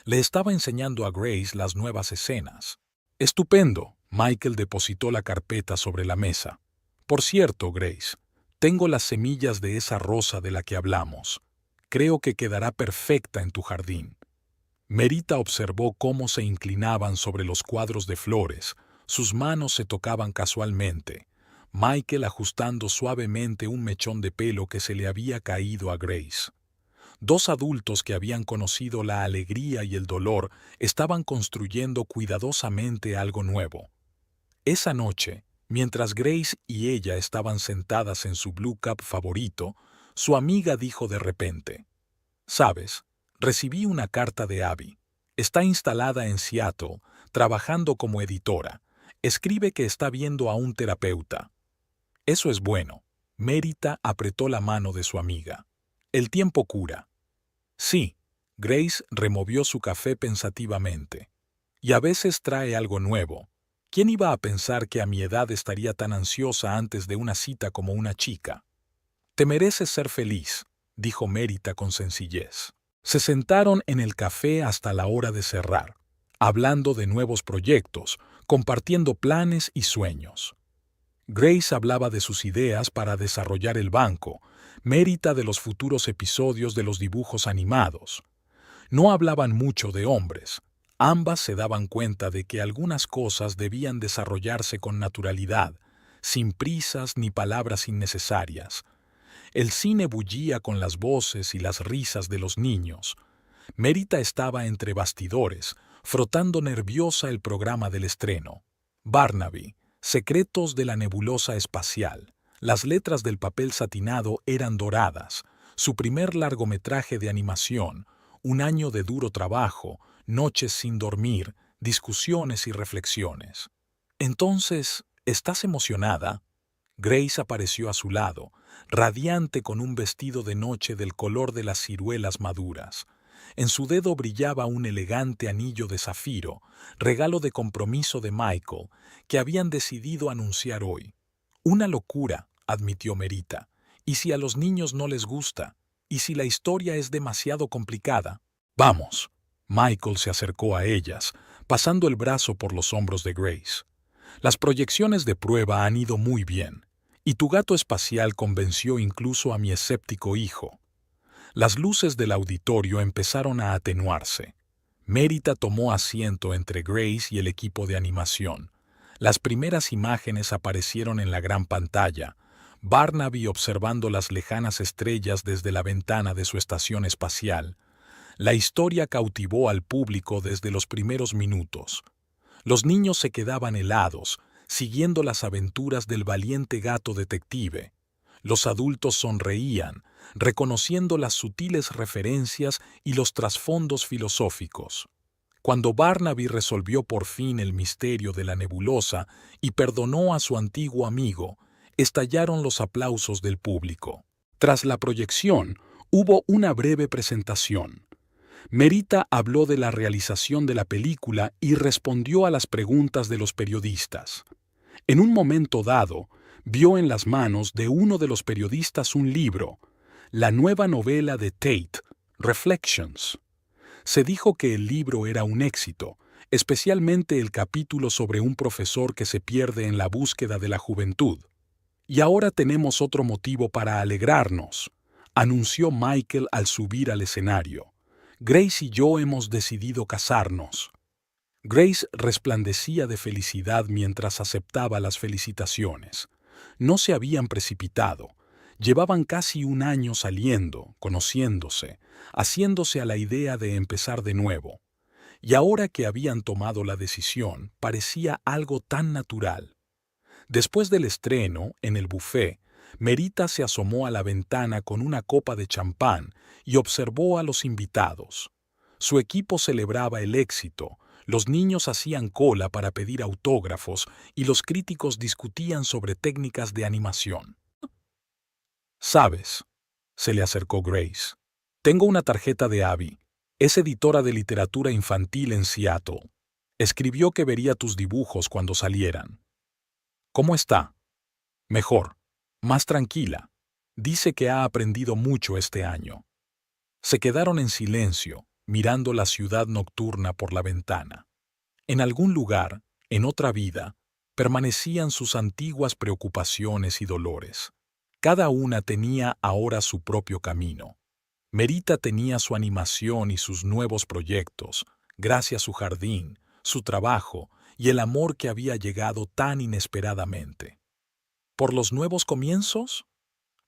Le estaba enseñando a Grace las nuevas escenas. Estupendo. Michael depositó la carpeta sobre la mesa. Por cierto, Grace, tengo las semillas de esa rosa de la que hablamos. Creo que quedará perfecta en tu jardín. Merita observó cómo se inclinaban sobre los cuadros de flores. Sus manos se tocaban casualmente. Michael ajustando suavemente un mechón de pelo que se le había caído a Grace. Dos adultos que habían conocido la alegría y el dolor estaban construyendo cuidadosamente algo nuevo. Esa noche, mientras Grace y ella estaban sentadas en su Blue Cap favorito, su amiga dijo de repente, «¿Sabes? Recibí una carta de Abby. Está instalada en Seattle, trabajando como editora. Escribe que está viendo a un terapeuta». Eso es bueno. Merita apretó la mano de su amiga. El tiempo cura. Sí. Grace removió su café pensativamente. Y a veces trae algo nuevo. ¿Quién iba a pensar que a mi edad estaría tan ansiosa antes de una cita como una chica? Te mereces ser feliz, dijo Merita con sencillez. Se sentaron en el café hasta la hora de cerrar, hablando de nuevos proyectos, compartiendo planes y sueños. Grace hablaba de sus ideas para desarrollar el banco, Merita de los futuros episodios de los dibujos animados. No hablaban mucho de hombres. Ambas se daban cuenta de que algunas cosas debían desarrollarse con naturalidad, sin prisas ni palabras innecesarias. El cine bullía con las voces y las risas de los niños. Merita estaba entre bastidores, frotando nerviosa el programa del estreno. Barnaby, Secretos de la nebulosa espacial. Las letras del papel satinado eran doradas. Su primer largometraje de animación, un año de duro trabajo, noches sin dormir, discusiones y reflexiones. Entonces, ¿estás emocionada? Grace apareció a su lado, radiante con un vestido de noche del color de las ciruelas maduras. En su dedo brillaba un elegante anillo de zafiro, regalo de compromiso de Michael, que habían decidido anunciar hoy. Una locura, admitió Merita. ¿Y si a los niños no les gusta? ¿Y si la historia es demasiado complicada? Vamos. Michael se acercó a ellas, pasando el brazo por los hombros de Grace. Las proyecciones de prueba han ido muy bien, y tu gato espacial convenció incluso a mi escéptico hijo. Las luces del auditorio empezaron a atenuarse. Merita tomó asiento entre Grace y el equipo de animación. Las primeras imágenes aparecieron en la gran pantalla, Barnaby observando las lejanas estrellas desde la ventana de su estación espacial. La historia cautivó al público desde los primeros minutos. Los niños se quedaban helados, siguiendo las aventuras del valiente gato detective. Los adultos sonreían, reconociendo las sutiles referencias y los trasfondos filosóficos. Cuando Barnaby resolvió por fin el misterio de la nebulosa y perdonó a su antiguo amigo, estallaron los aplausos del público. Tras la proyección, hubo una breve presentación. Merita habló de la realización de la película y respondió a las preguntas de los periodistas. En un momento dado, vio en las manos de uno de los periodistas un libro, la nueva novela de Tate, Reflections. Se dijo que el libro era un éxito, especialmente el capítulo sobre un profesor que se pierde en la búsqueda de la juventud. Y ahora tenemos otro motivo para alegrarnos, anunció Michael al subir al escenario. Grace y yo hemos decidido casarnos. Grace resplandecía de felicidad mientras aceptaba las felicitaciones. No se habían precipitado. Llevaban casi un año saliendo, conociéndose, haciéndose a la idea de empezar de nuevo. Y ahora que habían tomado la decisión, parecía algo tan natural. Después del estreno, en el buffet, Merita se asomó a la ventana con una copa de champán y observó a los invitados. Su equipo celebraba el éxito, los niños hacían cola para pedir autógrafos y los críticos discutían sobre técnicas de animación. «¿Sabes?», se le acercó Grace. «Tengo una tarjeta de Abby. Es editora de literatura infantil en Seattle. Escribió que vería tus dibujos cuando salieran». «¿Cómo está?» «Mejor. Más tranquila. Dice que ha aprendido mucho este año». Se quedaron en silencio, mirando la ciudad nocturna por la ventana. En algún lugar, en otra vida, permanecían sus antiguas preocupaciones y dolores. Cada una tenía ahora su propio camino. Merita tenía su animación y sus nuevos proyectos, gracias a su jardín, su trabajo y el amor que había llegado tan inesperadamente. ¿Por los nuevos comienzos?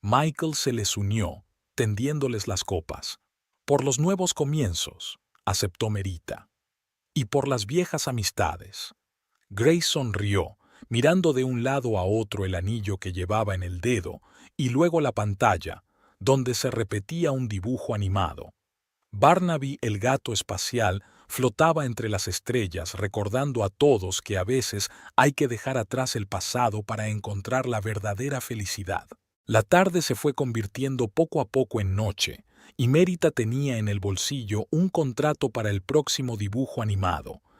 Michael se les unió, tendiéndoles las copas. «Por los nuevos comienzos», aceptó Merita. «Y por las viejas amistades». Grace sonrió, mirando de un lado a otro el anillo que llevaba en el dedo y luego la pantalla, donde se repetía un dibujo animado. Barnaby, el gato espacial, flotaba entre las estrellas, recordando a todos que a veces hay que dejar atrás el pasado para encontrar la verdadera felicidad. La tarde se fue convirtiendo poco a poco en noche, y Merita tenía en el bolsillo un contrato para el próximo dibujo animado,